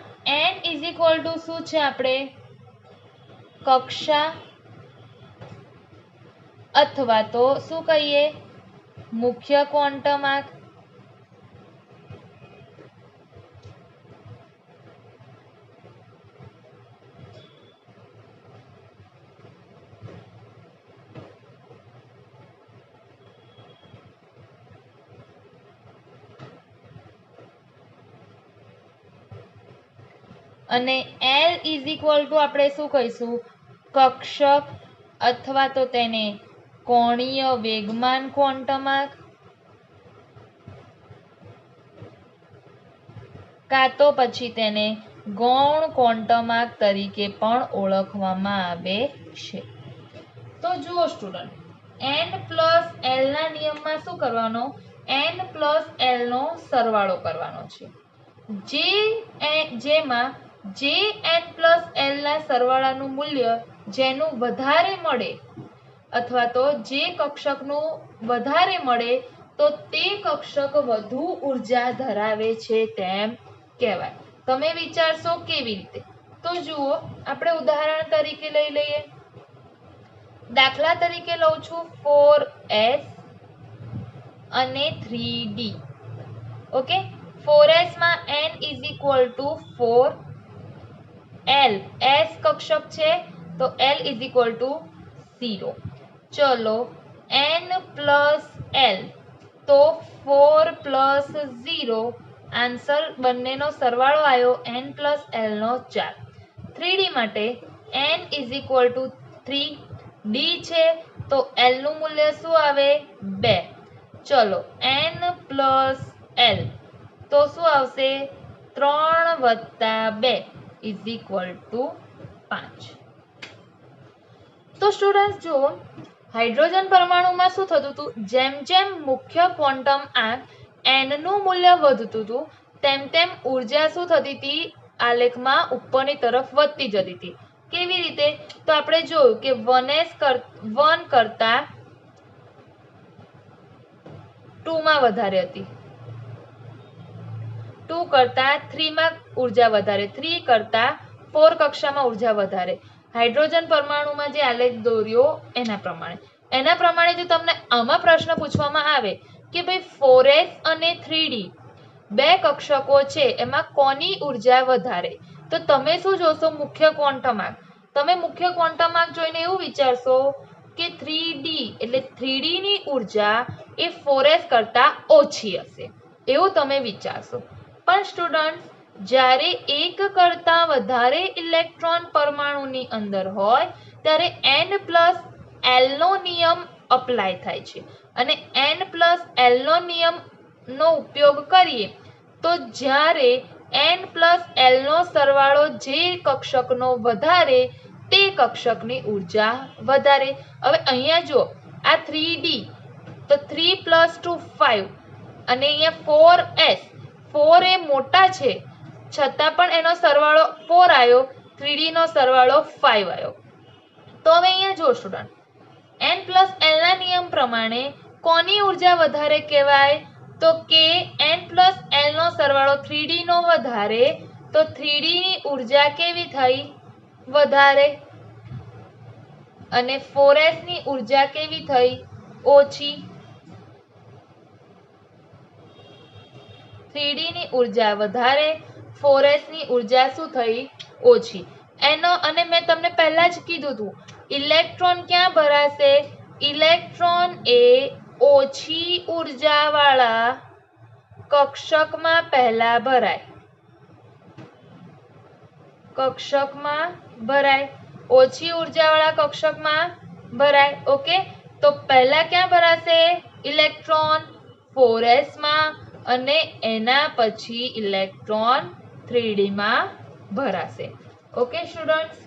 n is equal to શું છે? આપણે કક્ષા અથવા તો શું કહીએ? મુખ્ય ક્વોન્ટમ. અને એલ ઇઝ ઇક્વલ ટુ આપણે શું કહીશું, કક્ષક અથવા તો તેને કોણીય વેગમાન ક્વોન્ટમાર્ક કાં તો પછી તેને ગૌણ ક્વોન્ટમાર્ક તરીકે પણ ઓળખવામાં આવે છે. તો જુઓ સ્ટુડન્ટ, n પ્લસ એલ ના નિયમમાં શું કરવાનો, n પ્લસ એલ નો સરવાળો કરવાનો છે. જેમાં જે n પ્લસ એલ ના સરવાળાનું મૂલ્ય જેનું વધારે મળે અથવા તો જે કક્ષકનું વધારે મળે તો તે કક્ષક વધુ ઉર્જા ધરાવે છે તેમ કહેવાય. તમે વિચારશો કેવી રીતે? તો જુઓ, આપણે ઉદાહરણ તરીકે લઈ લઈએ. દાખલા તરીકે લઉં છું 4s અને 3d. ઓકે, 4s માં n is equal to 4, l s કક્ષક છે તો l ઇઝ ઇક્વલ ટુ 0. ચલો n પ્લસ l તો 4 પ્લસ 0, આન્સર બંનેનો સરવાળો આવ્યો n પ્લસ l નો 4. 3d માટે n is equal to 3, d છે તો l નું મૂલ્ય શું આવે, 2. ચલો n પ્લસ l તો શું આવશે, 3 વત્તા 2 ઇઝ ઇક્વલ ટુ 5. તો સ્ટુડન્ટ્સ જુઓ, હાઇડ્રોજન પરમાણુમાં શું થતું હતું, જેમ જેમ મુખ્ય ક્વોન્ટમ આંક n નું મૂલ્ય વધતું હતું તેમ તેમ ઉર્જા શું થતી હતી, આલેખમાં ઉપરની તરફ વધતી જતી હતી. કેવી રીતે? તો આપણે જોયું કે 1 કરતા 2 માં વધારે હતી, 2 કરતા 3 માં ઉર્જા વધારે, 3 કરતા 4 કક્ષામાં ઉર્જા વધારે. હાઇડ્રોજન પરમાણુમાં જે આલેખ દોર્યો એના પ્રમાણે જો તમને આમાં પ્રશ્ન પૂછવામાં આવે કે ભાઈ 4s અને 3d બે કક્ષકો છે એમાં કોની ઉર્જા વધારે, તો તમે શું જોશો, મુખ્ય ક્વોન્ટમાર્ક. તમે મુખ્ય ક્વોન્ટમાર્ક જોઈને એવું વિચારશો કે 3d એટલે 3d ની ઉર્જા એ 4s કરતા ઓછી હશે, એવું તમે વિચારશો. પણ સ્ટુડન્ટ, જ્યારે એક કરતા વધારે ઇલેક્ટ્રોન પરમાણુની અંદર હોય ત્યારે n પ્લસ l નો નિયમ અપ્લાય થાય છે અને n પ્લસ l નો નિયમનો ઉપયોગ કરીએ તો જ્યારે n પ્લસ l નો સરવાળો જે કક્ષકનો વધારે તે કક્ષકની ઉર્જા વધારે. હવે અહીંયા જો આ 3d તો 3 પ્લસ 2 5 અને અહીંયા 4s, 4 એ મોટા છે છતાં પણ એનો સરવાળો 4 આવ્યો, 3d નો સરવાળો 5 આવ્યો. તો હવે અહીંયા જો સ્ટુડન્ટ, n પ્લસ l ના નિયમ પ્રમાણે કોની ઉર્જા વધારે કહેવાય, તો કે n પ્લસ l નો સરવાળો 3d નો વધારે તો 3d ની ઉર્જા કેવી થઈ, વધારે, અને 4s ની ઉર્જા કેવી થઈ, ઓછી. 3d ની ઉર્જા વધારે, 4s ની ઉર્જા શું થઈ, ઓછી. અને મેં તમને પહેલા જ કીધું હતું, ઇલેક્ટ્રોન ક્યાં ભરાશે, ઇલેક્ટ્રોન એ ઓછી ઉર્જા વાળા કક્ષકમાં પહેલા ભરાય, ઓછી ઉર્જા વાળા કક્ષકમાં ભરાય. ઓકે, તો પહેલા ક્યાં ભરાશે ઇલેક્ટ્રોન, 4s માં, અને એના પછી ઇલેક્ટ્રોન 3d માં ભરાશે. ઓકે સ્ટુડન્ટ્સ,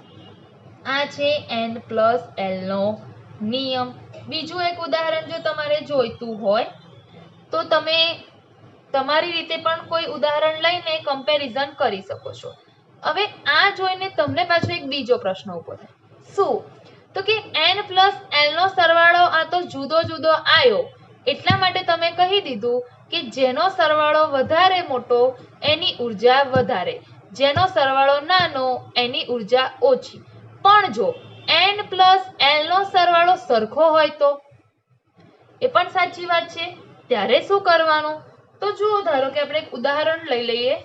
આ છે n પ્લસ l નો નિયમ. બીજું એક ઉદાહરણ જો તમારે જોઈતું હોય તો તમે તમારી રીતે પણ કોઈ ઉદાહરણ લઈને કમ્પેરિઝન કરી શકો છો. હવે આ જોઈને તમને પાછો એક બીજો પ્રશ્ન ઉભો થાય, શું? તો કે n પ્લસ l નો સરવાળો આ તો જુદો જુદો આવ્યો એટલા માટે તમે કહી દીધું કે જેનો સરવાળો વધારે મોટો એની ઉર્જા વધારે, જેનો સરવાળો નાનો એની ઉર્જા ઓછી. પણ જો n પ્લસ l નો સરવાળો સરખો હોય તો? એ પણ સાચી વાત છે. ત્યારે શું કરવાનું? તો જુઓ, ધારો કે આપણે એક ઉદાહરણ લઈ લઈએ.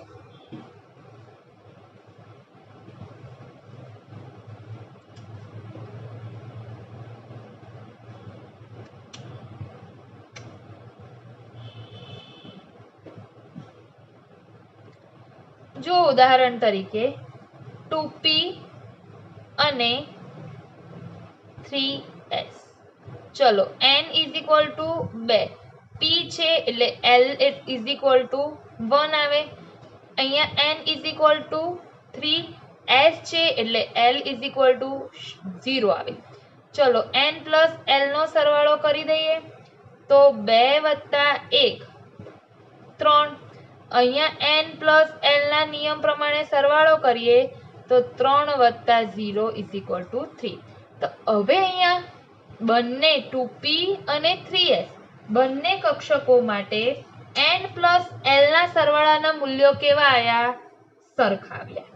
જો ઉદાહરણ તરીકે 2p અને 3s. ચલો n is equal to 2, p છે એટલે l ઇઝ ઇક્વલ ટુ 1 આવે. અહીંયા n is equal to 3, s છે એટલે l ઇઝ ઇક્વલ ટુ 0 આવે. ચલો n પ્લસ l નો સરવાળો કરી દઈએ તો 2 વત્તા 1 3. અહીંયા n પ્લસ l ના નિયમ પ્રમાણે સરવાળો કરીએ તો 3 વત્તા 0 ઇઝ ઇક્વલ ટુ 3. તો હવે અહીંયા બંને 2p અને 3s બંને કક્ષકો માટે n પ્લસ l ના સરવાળાના મૂલ્યો કેવા આવ્યા? સરખા આવ્યા.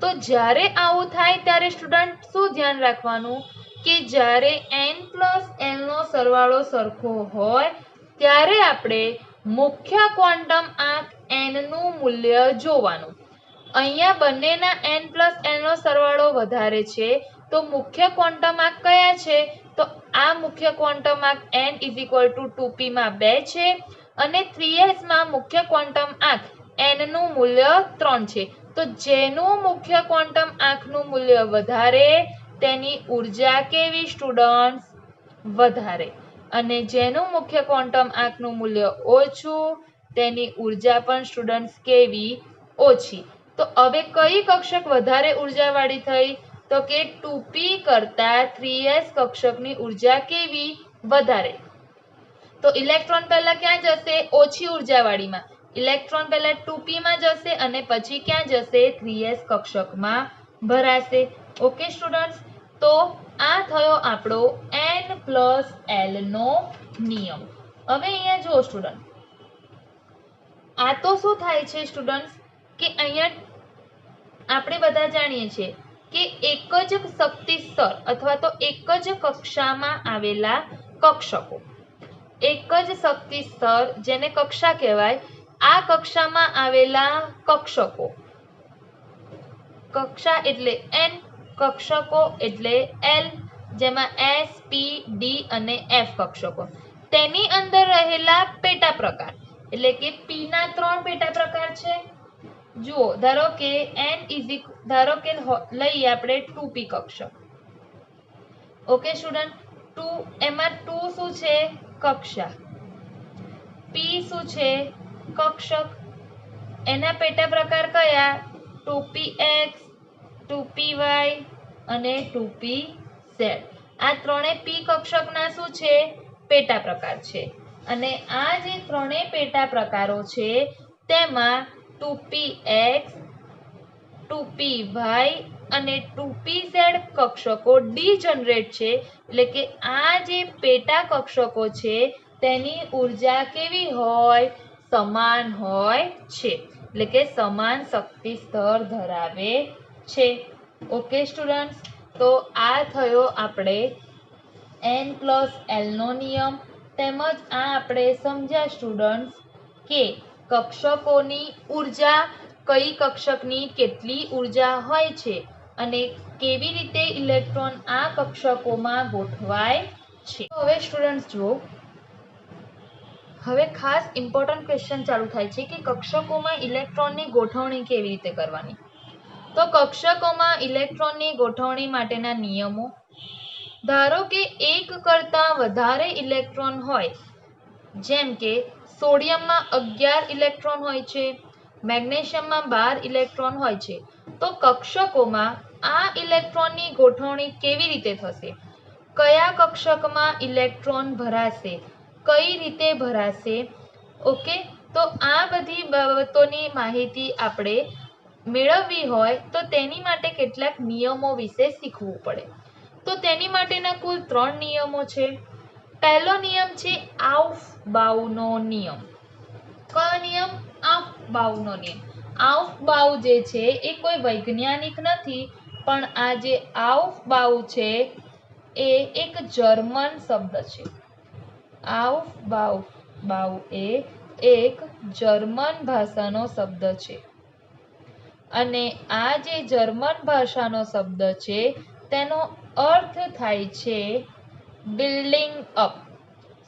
તો જ્યારે આવું થાય ત્યારે સ્ટુડન્ટ શું ધ્યાન રાખવાનું કે જ્યારે n પ્લસ l નો સરવાળો સરખો હોય ત્યારે આપણે મુખ્ય ક્વોન્ટમ આંક n નું મૂલ્ય જોવાનું. અહીંયા બંનેના n પ્લસ l નો સરવાળો વધારે છે તો મુખ્ય ક્વોન્ટમ આંક કયા છે? તો આ મુખ્ય ક્વોન્ટમ આંક n is equal to 2p માં 2 છે અને 3s માં મુખ્ય ક્વોન્ટમ આંક n નું મૂલ્ય 3 છે. તો જેનું મુખ્ય ક્વોન્ટમ આંકનું મૂલ્ય વધારે તેની ઉર્જા કેવી સ્ટુડન્ટ્સ? વધારે. અને જેનું મુખ્ય ક્વોન્ટમ આંકનું મૂલ્ય ઓછું તેની ઉર્જા પણ સ્ટુડન્ટ્સ કેવી? ઓછી. તો હવે કઈ કક્ષક વધારે ઉર્જાવાળી થઈ? તો કે 2p કરતા 3s કક્ષકની ઉર્જા કેવી? વધારે. તો ઇલેક્ટ્રોન પહેલા ક્યાં જશે? ઓછી ઉર્જાવાળીમાં. ઇલેક્ટ્રોન પહેલા 2p માં જશે અને પછી ક્યાં જશે? 3s કક્ષકમાં ભરાશે. ઓકે સ્ટુડન્ટ્સ, તો આ થયો આપણો n પ્લસ l નો નિયમ. હવે અહીંયા જો સ્ટુડન્ટ, આ તો શું થાય છે સ્ટુડન્ટ્સ કે અહીંયા આપણે બધા જાણીએ છીએ કે એક જ શક્તિ સ્તર અથવા તો એક જ કક્ષામાં આવેલા કક્ષકો, એક જ શક્તિ સ્તર જેને કક્ષા કહેવાય, આ કક્ષામાં આવેલા કક્ષકો, કક્ષા એટલે n, કક્ષકો એટલે l, જેમાં s, p, d અને f કક્ષકો, તેની અંદર રહેલા પેટા પ્રકાર એટલે કે p ના 3 પેટા પ્રકાર છે. જુઓ, ધારો કે લઈએ આપણે 2p કક્ષક. ઓકે સ્ટુડન્ટ, 2 એમાં 2 શું છે? કક્ષા. p શું છે? કક્ષક. એના પેટા પ્રકાર કયા? 2px, 2py અને 2pz. આ ત્રણે p કક્ષકના શું છે? પેટા પ્રકાર છે. અને આ જે ત્રણેય પેટા પ્રકારો છે તેમાં 2px, 2py અને 2pz કક્ષકો ડીજનરેટ છે. એટલે કે આ જે પેટા કક્ષકો છે તેની ઉર્જા કેવી હોય? સમાન હોય છે. એટલે કે સમાન શક્તિ સ્તર ધરાવે છે. ઓકે સ્ટુડન્ટ્સ, તો આ થયો આપણે n પ્લસ l નો નિયમ. તેમજ આ આપણે સમજ્યા સ્ટુડન્ટ્સ કે કક્ષકોની ઉર્જા, કઈ કક્ષકની કેટલી ઉર્જા હોય છે અને કેવી રીતે ઇલેક્ટ્રોન આ કક્ષકોમાં ગોઠવાય છે. હવે સ્ટુડન્ટ્સ જુઓ, હવે ખાસ ઇમ્પોર્ટન્ટ ક્વેશ્ચન ચાલુ થાય છે કે કક્ષકોમાં ઇલેક્ટ્રોનની ગોઠવણી કેવી રીતે કરવાની. તો કક્ષકોમાં ઇલેક્ટ્રોનની ગોઠવણી માટેના નિયમો, ધારો કે એક કરતાં વધારે ઇલેક્ટ્રોન હોય, જેમ કે સોડિયમમાં 11 ઇલેક્ટ્રોન હોય છે, મેગ્નેશિયમમાં 12 ઇલેક્ટ્રોન હોય છે, તો કક્ષકોમાં આ ઇલેક્ટ્રોનની ગોઠવણી કેવી રીતે થશે? કયા કક્ષકમાં ઇલેક્ટ્રોન ભરાશે? કઈ રીતે ભરાશે? ઓકે, તો આ બધી બાબતોની માહિતી આપણે મેળવવી હોય તો તેની માટે કેટલાક નિયમો વિશે શીખવું પડે. તો તેની માટેના કુલ 3 નિયમો છે. પહેલો નિયમ છે આઉફબાઉનો નિયમ. કયો નિયમ? આઉફબાઉનો નિયમ. આઉફબાઉ જે છે એ કોઈ વૈજ્ઞાનિક નથી, પણ આ જે આઉફબાઉ છે એ એક જર્મન શબ્દ છે. આઉફબાઉ એ એક જર્મન ભાષાનો શબ્દ છે. અને આ જે જર્મન ભાષાનો શબ્દ છે તેનો અર્થ થાય છે બિલ્ડિંગ અપ.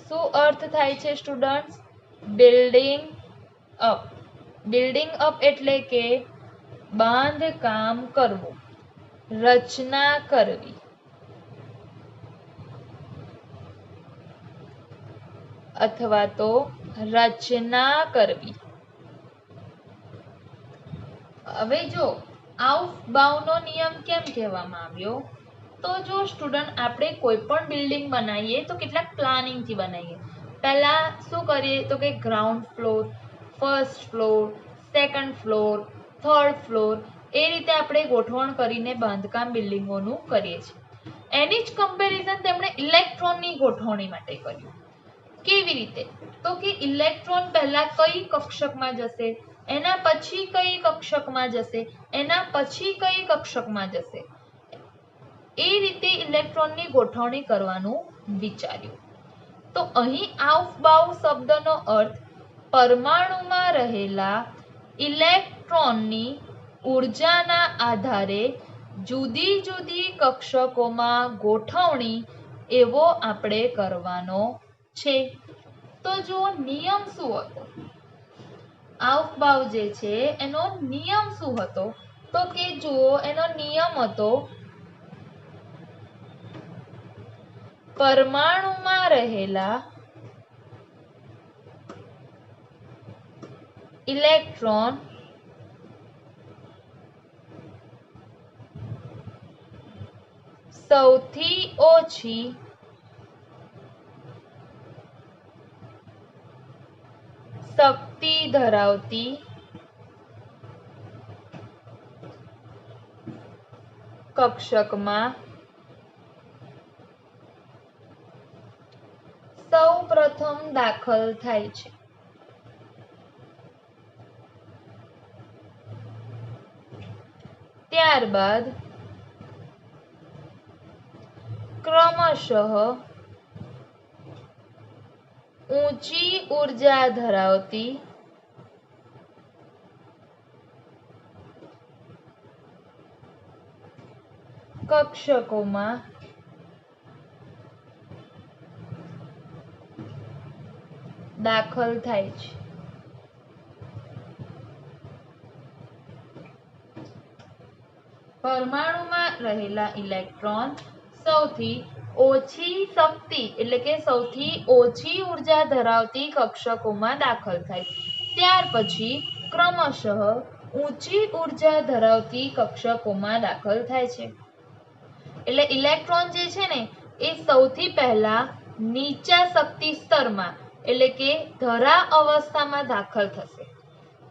શું અર્થ થાય છે students? Building up. Building up એટલે કે બાંધકામ કરવું. રચના કરવી અથવા તો રચના કરવી. હવે જો આઉફબાઉનો નિયમ કેમ કહેવામાં આવ્યો? તો જો સ્ટુડન્ટ આપણે કોઈ પણ બિલ્ડિંગ બનાવીએ તો કેટલાક પ્લાનિંગથી બનાવીએ. પહેલા શું કરીએ તો કે ground floor, first floor, second floor, third floor, એ રીતે આપણે ગોઠવણ કરીને બાંધકામ બિલ્ડિંગોનું કરીએ છીએ. એની જ કમ્પેરિઝન તેમણે ઇલેક્ટ્રોનની ગોઠવણી માટે કર્યું. કેવી રીતે? તો કે ઇલેક્ટ્રોન પહેલા કઈ કક્ષકમાં જશે, એના પછી કઈ કક્ષકમાં જશે, એના પછી કઈ કક્ષકમાં જશે, એ રીતે ઇલેક્ટ્રોનની ગોઠવણી કરવાનું વિચાર્યું. તો અહીં આઉફબાઉ શબ્દનો અર્થ પરમાણુમાં રહેલા ઇલેક્ટ્રોનની ઉર્જાના આધારે જુદી જુદી કક્ષકોમાં ગોઠવણી એવો આપણે કરવાનો છે. તો જુઓ નિયમ શું હતો? આઉફબાઉ જે છે એનો નિયમ શું હતો? તો કે જુઓ એનો નિયમ હતો પરમાણુમાં રહેલા ઇલેક્ટ્રોન સૌથી ઓછી શક્તિ ધરાવતી કક્ષકમાં સૌપ્રથમ દાખલ થાય છે. ત્યારબાદ ક્રમશઃ ઊંચી ઉર્જા ધરાવતી કક્ષકોમાં દાખલ થાય છે. પરમાણુમાં રહેલા ઇલેક્ટ્રોન સૌથી ઓછી શક્તિ એટલે કે સૌથી ઓછી ઉર્જા ધરાવતી કક્ષકોમાં દાખલ થાય. ત્યાર પછી ક્રમશઃ ઊંચી ઉર્જા ધરાવતી કક્ષકોમાં દાખલ થાય છે. એટલે ઇલેક્ટ્રોન જે છે ને એ સૌથી પહેલા નીચા શક્તિ સ્તરમાં એટલે કે ધરા અવસ્થામાં દાખલ થશે.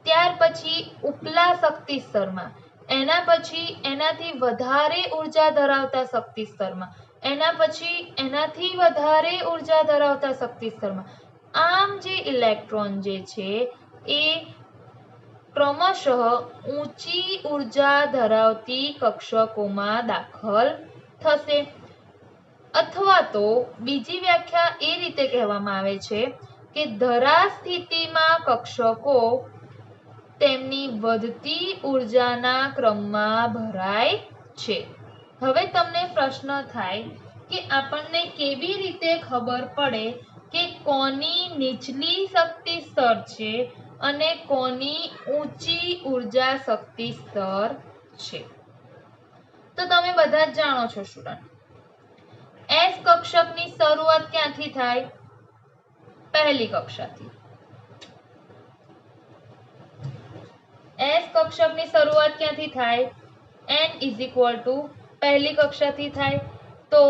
ત્યાર પછી ઉપલા શક્તિ સ્તરમાં, એના પછી એનાથી વધારે ઉર્જા ધરાવતા શક્તિ સ્તરમાં, એના પછી એનાથી વધારે ઉર્જા ધરાવતા શક્તિ સ્તરમાં, આમ જે ઇલેક્ટ્રોન જે છે એ ક્રમશઃ ઊંચી ઉર્જા ધરાવતી કક્ષકોમાં દાખલ થશે. અથવા તો બીજી વ્યાખ્યા એ રીતે કહેવામાં આવે છે કે ધરા સ્થિતિમાં કક્ષકો તેમની વધતી ઉર્જાના ક્રમમાં ભરાય છે. હવે તમને પ્રશ્ન થાય કે આપણને કેવી રીતે ખબર પડે કે કોની નીચલી શક્તિ સ્તર છે અને કોની ઊંચી ઉર્જા શક્તિ સ્તર છે? તો તમે બધા જ જાણો છો સ્ટુડન્ટ, એસ કક્ષકની શરૂઆત ક્યાંથી થાય? પહેલી કક્ષાથી. એસ કક્ષકની શરૂઆત ક્યાંથી થાય? n પહેલી કક્ષાથી થાય. તો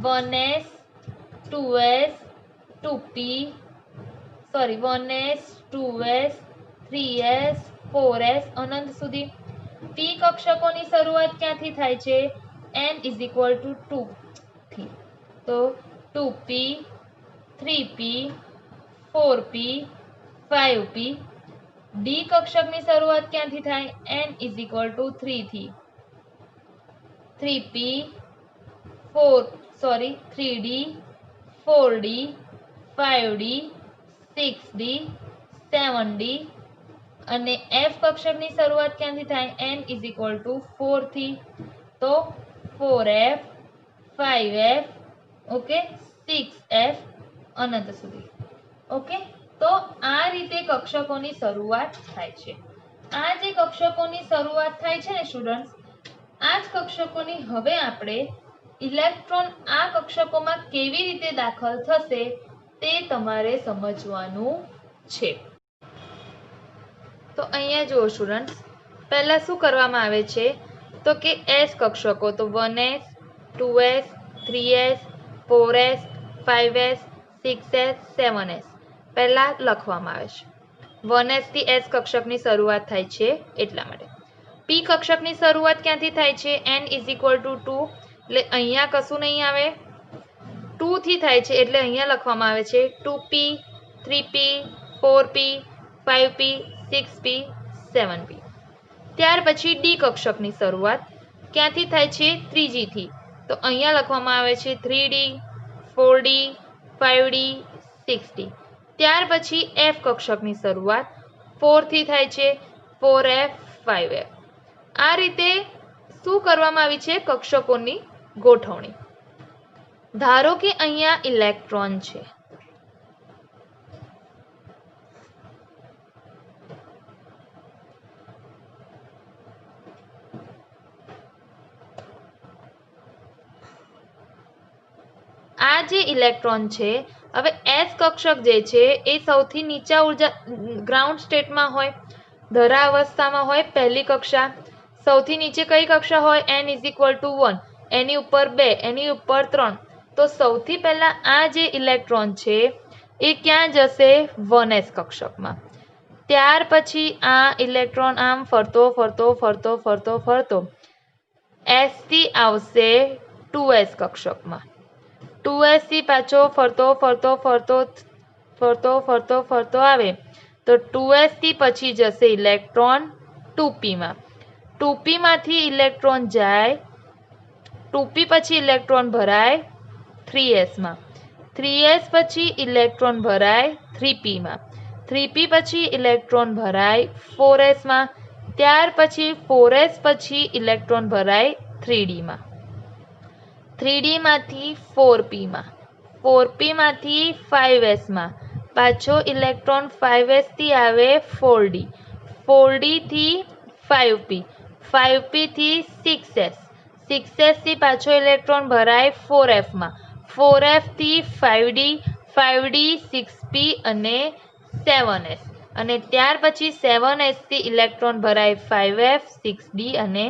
1s 2s 2s 3s 4s અનંત સુધી. p કક્ષકોની શરૂઆત ક્યાંથી થાય છે? n 2 થી. તો 2p 3p 4p 5p. D કક્ષકની શરૂઆત ક્યાંથી થાય? n 3 થી. 3p 3d 4d 5d 6d 7d. અને એફ કક્ષકની શરૂઆત ક્યાંથી થાય? n 4 થી. તો 4f 5f ઓકે 6f અનંત સુધી. ઓકે, તો આ રીતે કક્ષકોની શરૂઆત થાય છે. આ જે કક્ષકોની શરૂઆત થાય છે ને સ્ટુડન્ટ, આ જ કક્ષકોની હવે આપણે ઇલેક્ટ્રોન આ કક્ષકોમાં કેવી રીતે દાખલ થશે તે તમારે સમજવાનું છે. તો અહીંયા જુઓ સ્ટુડન્ટ્સ, પહેલા શું કરવામાં આવે છે તો કે એસ કક્ષકો, તો 1s 2s 3s 4s 5s 6s 7s પહેલા લખવામાં આવે છે. 1s થી એસ કક્ષકની શરૂઆત થાય છે એટલા માટે. પી કક્ષકની શરૂઆત ક્યાંથી થાય છે? n = 2, એટલે અહીંયા કશું નહીં આવે, 2 થી થાય છે એટલે અહીંયા લખવામાં આવે છે 2p 3p 4p 5p 6p 7p. ત્યાર પછી ડી કક્ષકની શરૂઆત ક્યાંથી થાય છે? 3g થી, તો અહીંયા લખવામાં આવે છે 3d 4d 5d 6d. ત્યાર પછી એફ કક્ષકની શરૂઆત 4 થી થાય છે, 4f 5f. આ રીતે શું કરવામાં આવી છે? કક્ષકોની ગોઠવણી. ધારો કે અહીંયા ઇલેક્ટ્રોન છે, આ જે ઇલેક્ટ્રોન છે, હવે એસ કક્ષક જે છે એ સૌથી નીચા ઉર્જા ગ્રાઉન્ડ સ્ટેટમાં હોય, ધરા અવસ્થામાં હોય, પહેલી કક્ષા. સૌથી નીચે કઈ કક્ષા હોય? n = 1, એની ઉપર 2, એની ઉપર 3. તો સૌથી પહેલા આ જે ઇલેક્ટ્રોન છે એ ક્યાં જશે? 1s કક્ષકમાં. ત્યાર પછી આ ઇલેક્ટ્રોન આમ ફરતો ફરતો ફરતો ફરતો ફરતો s થી આવશે 2s કક્ષકમાં. 2s થી પાછો ફરતો ફરતો ફરતો ફરતો ફરતો ફરતો આવે તો 2s થી પછી જશે ઇલેક્ટ્રોન 2p માં. 2p માંથી ઇલેક્ટ્રોન જાય, 2p પછી ઇલેક્ટ્રોન ભરાય 3s માં. 3s પછી ઇલેક્ટ્રોન ભરાય 3p માં. 3p પછી ઇલેક્ટ્રોન ભરાય 4s માં. ત્યાર પછી 4s પછી ઇલેક્ટ્રોન ભરાય 3d માં. 3d માંથી 4p માં. 4p માંથી 5s માં. પાછો ઇલેક્ટ્રોન 5s થી આવે 4d. 4d થી 5p. 5p થી 6s. 6s થી પાછો ઇલેક્ટ્રોન ભરાય 4f માં. 4f થી 5d. 5d 6p અને 7s. અને ત્યાર પછી 7s થી ઇલેક્ટ્રોન ભરાય 5f 6d અને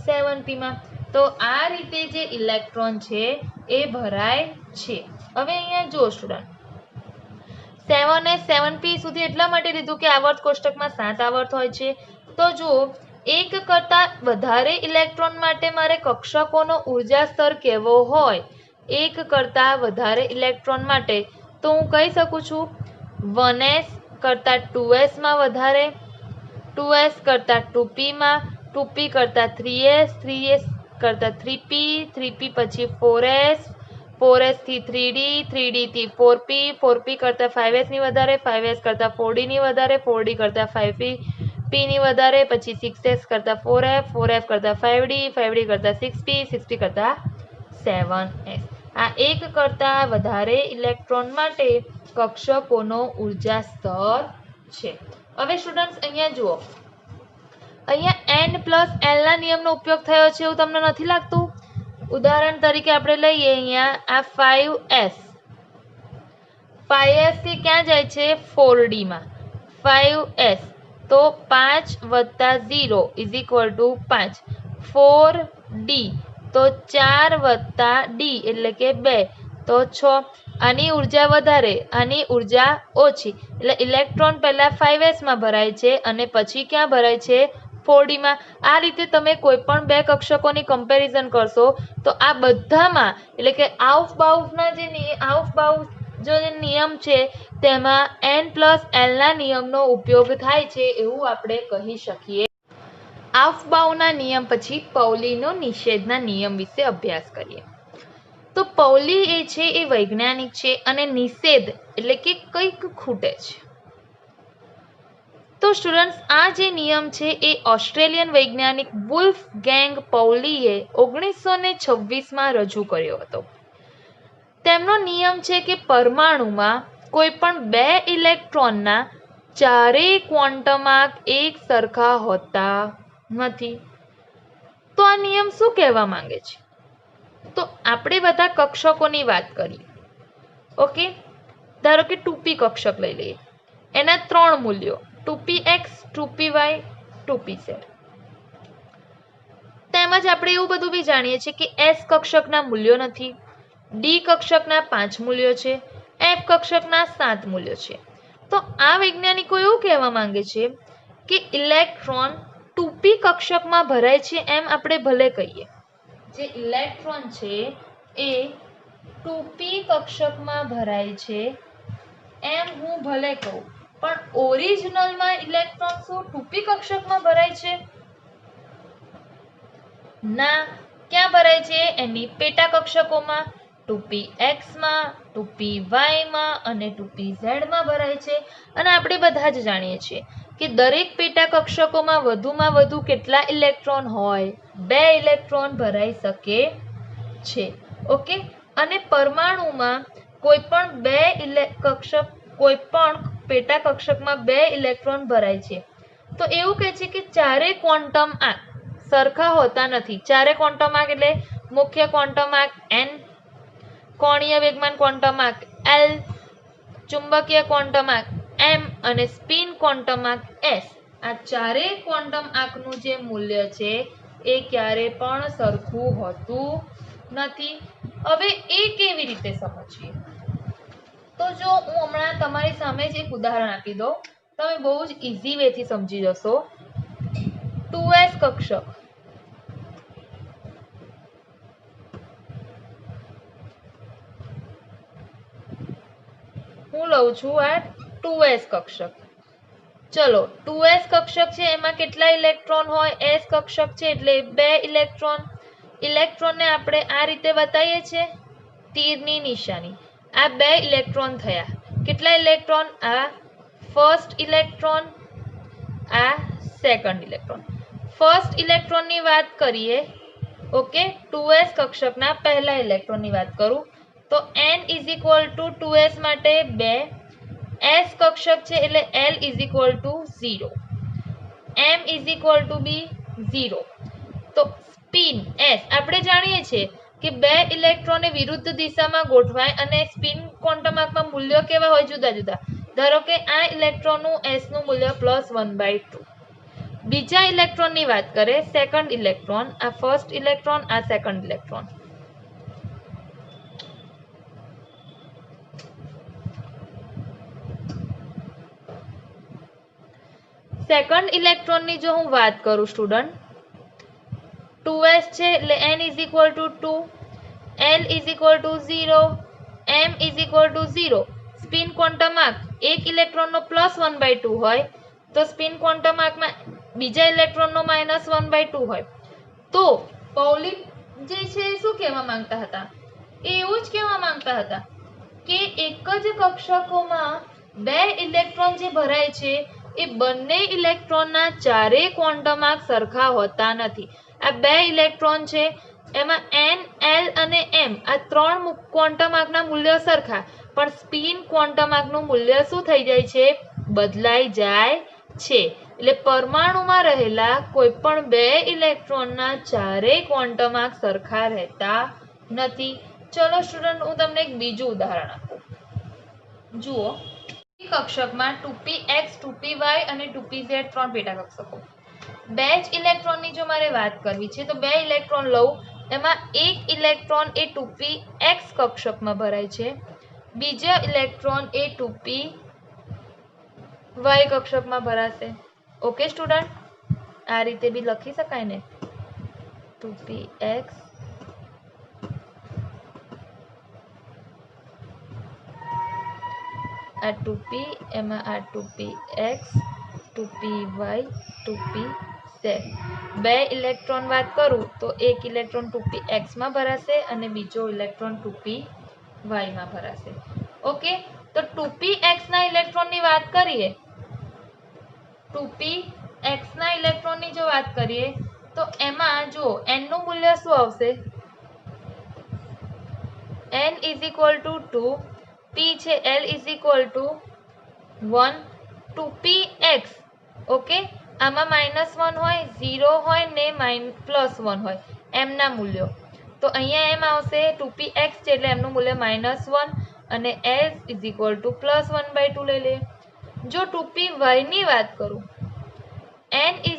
7p માં. તો આ રીતે જે ઇલેક્ટ્રોન છે એ ભરાય છે. હવે અહીંયા જુઓ સ્ટુડન્ટ, 7s 7p સુધી એટલા માટે લીધું કે આવર્ત કોષ્ટકમાં 7 આવર્ત હોય છે. તો જુઓ, એક કરતા વધારે ઇલેક્ટ્રોન માટે મારે કક્ષકોનો ઉર્જા સ્તર કેવો હોય? એક કરતા વધારે ઇલેક્ટ્રોન માટે તો હું કહી શકું છું 1s કરતા 2s માં વધારે, 2s કરતા 2p માં, 2p કરતા 3s, 3s કરતા 3p, 3p પછી 4s, 4s થી 3d, 3d થી 4p, 4p કરતા 5s ની વધારે, 5s કરતા 4d ની વધારે, 4d કરતા 5p ની વધારે, પછી 6s કરતા 4f, 4f કરતા 5d, 5d કરતા 6p, 6p કરતા 7s. આ એક કરતા વધારે ઇલેક્ટ્રોન માટે કક્ષકોનો ઉર્જા સ્તર છે. હવે સ્ટુડન્ટ્સ અહીંયા જુઓ, અહીંયા n+l ના નિયમનો ઉપયોગ થયો છે એવું તમને નથી લાગતું? ઉદાહરણ તરીકે આપણે લઈએ અહીંયા આ 5s. 5s થી ક્યાં જાય છે? 4d માં. 5s તો 5 + 0 = 5. 4d તો 4 + d એટલે કે 2 તો 6. આની ઉર્જા વધારે, આની ઉર્જા ઓછી, એટલે ઇલેક્ટ્રોન પહેલા 5s માં ભરાય છે અને પછી ક્યાં ભરાય છે? 4d માં. આ રીતે તમે કોઈ પણ બે કક્ષકોની કમ્પેરિઝન કરશો તો આ બધામાં, એટલે કે આઉફ-બાઉફના જે નિયમ છે તેમાં n+l ના નિયમનો ઉપયોગ થાય છે એવું આપણે કહી શકીએ. આઉફ-બાઉના નિયમ પછી પૌલીનો નિષેધના નિયમ વિશે અભ્યાસ કરીએ. તો પૌલી એ છે એ વૈજ્ઞાનિક છે અને નિષેધ એટલે કે કંઈક ખૂટે છે. તો સ્ટુડન્ટ્સ, આ જે નિયમ છે એ ઓસ્ટ્રેલિયન વૈજ્ઞાનિક વુલ્ફગેંગ પૌલીએ 1926 માં રજૂ કર્યો હતો. તેમનો નિયમ છે કે પરમાણુમાં કોઈ પણ બે ઇલેક્ટ્રોનના ચારેય ક્વોન્ટમ આંક એક સરખા હોતા નથી. તો આ નિયમ શું કહેવા માંગે છે? તો આપણે બધા કક્ષકોની વાત કરીએ. ઓકે, ધારો કે 2p કક્ષક લઈ લઈએ. એના 3 મૂલ્યો 2px 2py 2pz. તેમજ આપણે એવું બધું બી જાણીએ છીએ કે s કક્ષકના મૂલ્યો નથી, d કક્ષકના 5 મૂલ્યો છે, f કક્ષકના 7 મૂલ્યો છે. તો આ વૈજ્ઞાનિકો એવું કહેવા માંગે છે કે ઇલેક્ટ્રોન 2p કક્ષકમાં ભરાય છે એમ આપણે ભલે કહીએ. જે ઇલેક્ટ્રોન છે એ 2p કક્ષકમાં ભરાય છે એમ હું ભલે કહું, પણ ઓરિજિનલમાં ઇલેક્ટ્રોન શું 2p કક્ષકમાં ભરાય છે? ના. ક્યાં ભરાય છે? એની પેટા કક્ષકોમાં 2px માં, 2py માં અને 2pz માં ભરાય છે. અને આપણે બધા જ જાણીએ છીએ કે દરેક પેટા કક્ષકોમાં વધુમાં વધુ કેટલા ઇલેક્ટ્રોન હોય? 2 ઇલેક્ટ્રોન ભરાઈ શકે છે. ઓકે, અને પરમાણુમાં કોઈ પણ પેટા કક્ષકમાં 2 ઇલેક્ટ્રોન ભરાય છે. તો એવું કહે છે કે ચારે ક્વોન્ટમ આંક સરખા હોતા નથી. ચારે ક્વોન્ટમ આંક એટલે મુખ્ય ક્વોન્ટમ આંક n, કોણીય વેગમાન ક્વોન્ટમ આંક l, ચુંબકીય ક્વોન્ટમ આંક m અને સ્પિન ક્વોન્ટમ આંક s. આ ચારે ક્વોન્ટમ આંકનું જે મૂલ્ય છે એ ક્યારે પણ સરખું હોતું નથી. હવે એ કેવી રીતે સમજીએ? તો જો હું હમણાં તમારી સામે જ એક ઉદાહરણ આપી દઉં, તમે બહુ જ ઇઝી વે થી સમજી જશો. 2s કક્ષક, હું લઉં છું આ 2s કક્ષક. ચલો, 2s કક્ષક છે એમાં કેટલા ઇલેક્ટ્રોન હોય? s કક્ષક છે એટલે 2 ઇલેક્ટ્રોન. ઇલેક્ટ્રોનને આપણે આ રીતે બતાવીએ છીએ, તીરની નિશાની. આ 2 ઇલેક્ટ્રોન થયા. કેટલા ઇલેક્ટ્રોન? આ ફર્સ્ટ ઇલેક્ટ્રોન, આ સેકન્ડ ઇલેક્ટ્રોન. ફર્સ્ટ ઇલેક્ટ્રોનની વાત કરીએ. ઓકે, 2s કક્ષકના પહેલા ઇલેક્ટ્રોનની વાત કરું તો n = 2s માટે 2, s કક્ષક છે એટલે l = 0, m = બી 0. તો સ્પિન s આપણે જાણીએ છીએ કે 2 ઇલેક્ટ્રોન વિરુદ્ધ દિશામાં ગોઠવાય અને સ્પિન ક્વોન્ટમ આંકમાં મૂલ્યો કેવા હોય? જુદા જુદા. ધારો કે આ ઇલેક્ટ્રોનનું s નું મૂલ્ય +1/2. બીજા ઇલેક્ટ્રોનની વાત કરે, સેકન્ડ ઇલેક્ટ્રોન, આ ફર્સ્ટ ઇલેક્ટ્રોન, આ સેકન્ડ ઇલેક્ટ્રોન. સેકન્ડ ઇલેક્ટ્રોનની જો હું વાત કરું સ્ટુડન્ટ, 2s છે એટલે n = 2, l = 0, m = 0. Spin quantum આંક એક ઇલેક્ટ્રોનનો +1/2 હોય તો સ્પિન ક્વોન્ટમ આંકમાં બીજા ઇલેક્ટ્રોનનો -1/2 હોય. તો પૌલી જે છે એ શું કહેવા માંગતા હતા? એવું જ કહેવા માંગતા હતા કે એક જ કક્ષકોમાં 2 ઇલેક્ટ્રોન જે ભરાય છે એ બંને ઇલેક્ટ્રોનના ચારે ક્વોન્ટમ આંક સરખા હોતા નથી. આ 2 ઇલેક્ટ્રોન છે એમાં n, l અને m આ 3 ક્વોન્ટમ આંકના મૂલ્યો સરખા, પણ સ્પિન ક્વોન્ટમ આંકનું મૂલ્ય શું થઈ જાય છે? બદલાઈ જાય છે. એટલે પરમાણુમાં રહેલા કોઈ પણ 2 ઇલેક્ટ્રોનના ચારે ક્વોન્ટમ આંક સરખા રહેતા નથી. ચલો સ્ટુડન્ટ, હું તમને એક બીજું ઉદાહરણ આપું. જુઓ, કક્ષકમાં 2px 2py અને 2pz 3 પેટા કક્ષકો. 2 જ ઇલેક્ટ્રોનની જો મારે વાત કરવી છે તો 2 ઇલેક્ટ્રોન લઉં, એમાં એક ઇલેક્ટ્રોન એ 2px કક્ષકમાં ભરાય છે, બીજો ઇલેક્ટ્રોન એ 2py કક્ષકમાં ભરાશે. ઓકે સ્ટુડન્ટ, આ રીતે બી લખી શકાય ને, 2px આ 2p, એમાં આ 2px 2py 2pz. 2 ઇલેક્ટ્રોન વાત કરું તો એક ઇલેક્ટ્રોન 2px માં ભરાશે અને બીજો ઇલેક્ટ્રોન 2py માં ભરાશે. ઓકે, તો 2px ના ઇલેક્ટ્રોનની વાત કરીએ, 2px ના ઇલેક્ટ્રોનની જો વાત કરીએ તો એમાં જો n નું મૂલ્ય શું આવશે? n = 2, p છે l = 1, 2px. ઓકે, આમાં -1 હોય, 0 હોય ને +1 હોય એમના મૂલ્યો. તો અહીંયા એમ આવશે 2px છે એટલે એમનું મૂલ્ય -1 અને s +1/2 લઈ લઈએ. જો 2py ની વાત કરું, n 2,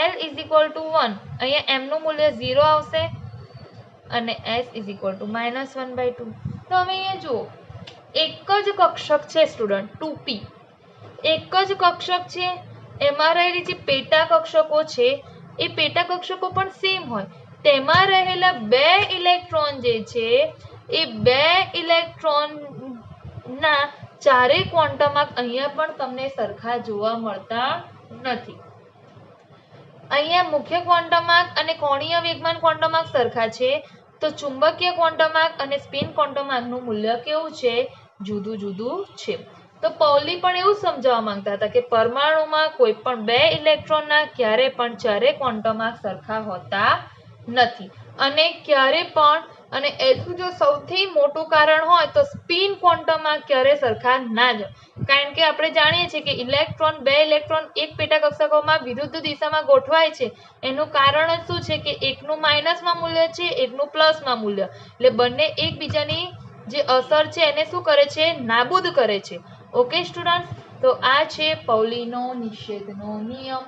l 1, અહીંયા એમનું મૂલ્ય 0 આવશે અને s -1/2. તો હવે અહીંયા જુઓ, એક જ કક્ષક છે સ્ટુડન્ટ 2p, એક જ કક્ષક છે, એમાં રહેલી જે પેટા કક્ષકો છે એ પેટા કક્ષકો પણ સેમ હોય, તેમાં રહેલા 2 ઇલેક્ટ્રોન જે છે એ 2 ઇલેક્ટ્રોનના ચારેય ક્વોન્ટમ આંક અહીંયા પણ તમને સરખા જોવા મળતા નથી. અહીંયા મુખ્ય ક્વોન્ટમ આંક અને કોણીય વેગમાન ક્વોન્ટમ આંક સરખા છે, તો ચુંબકીય ક્વોન્ટમ આંક અને સ્પિન ક્વોન્ટમ આંકનું મૂલ્ય કેવું છે? જુદું જુદું છે. તો પૌલી પણ એવું સમજાવવા માંગતા હતા કે પરમાણુમાં કોઈ પણ 2 ઇલેક્ટ્રોનના ક્યારે પણ ચારે ક્વોન્ટમ આંક સરખા હોતા નથી અને ક્યારે પણ, અને એનું જો સૌથી મોટું કારણ હોય તો સ્પિન ક્વોન્ટમ આંક ક્યારે સરખા ના જ, કારણ કે આપણે જાણીએ છીએ કે બે ઇલેક્ટ્રોન એક પેટા કક્ષકોમાં વિરુદ્ધ દિશામાં ગોઠવાય છે. એનું કારણ જ શું છે કે એકનું માઇનસમાં મૂલ્ય છે, એકનું પ્લસમાં મૂલ્ય, એટલે બંને એકબીજાની જે અસર છે એને શું કરે છે? નાબૂદ કરે છે. ઓકે સ્ટુડન્ટ, તો આ છે પૌલીનો નિષેધનો નિયમ.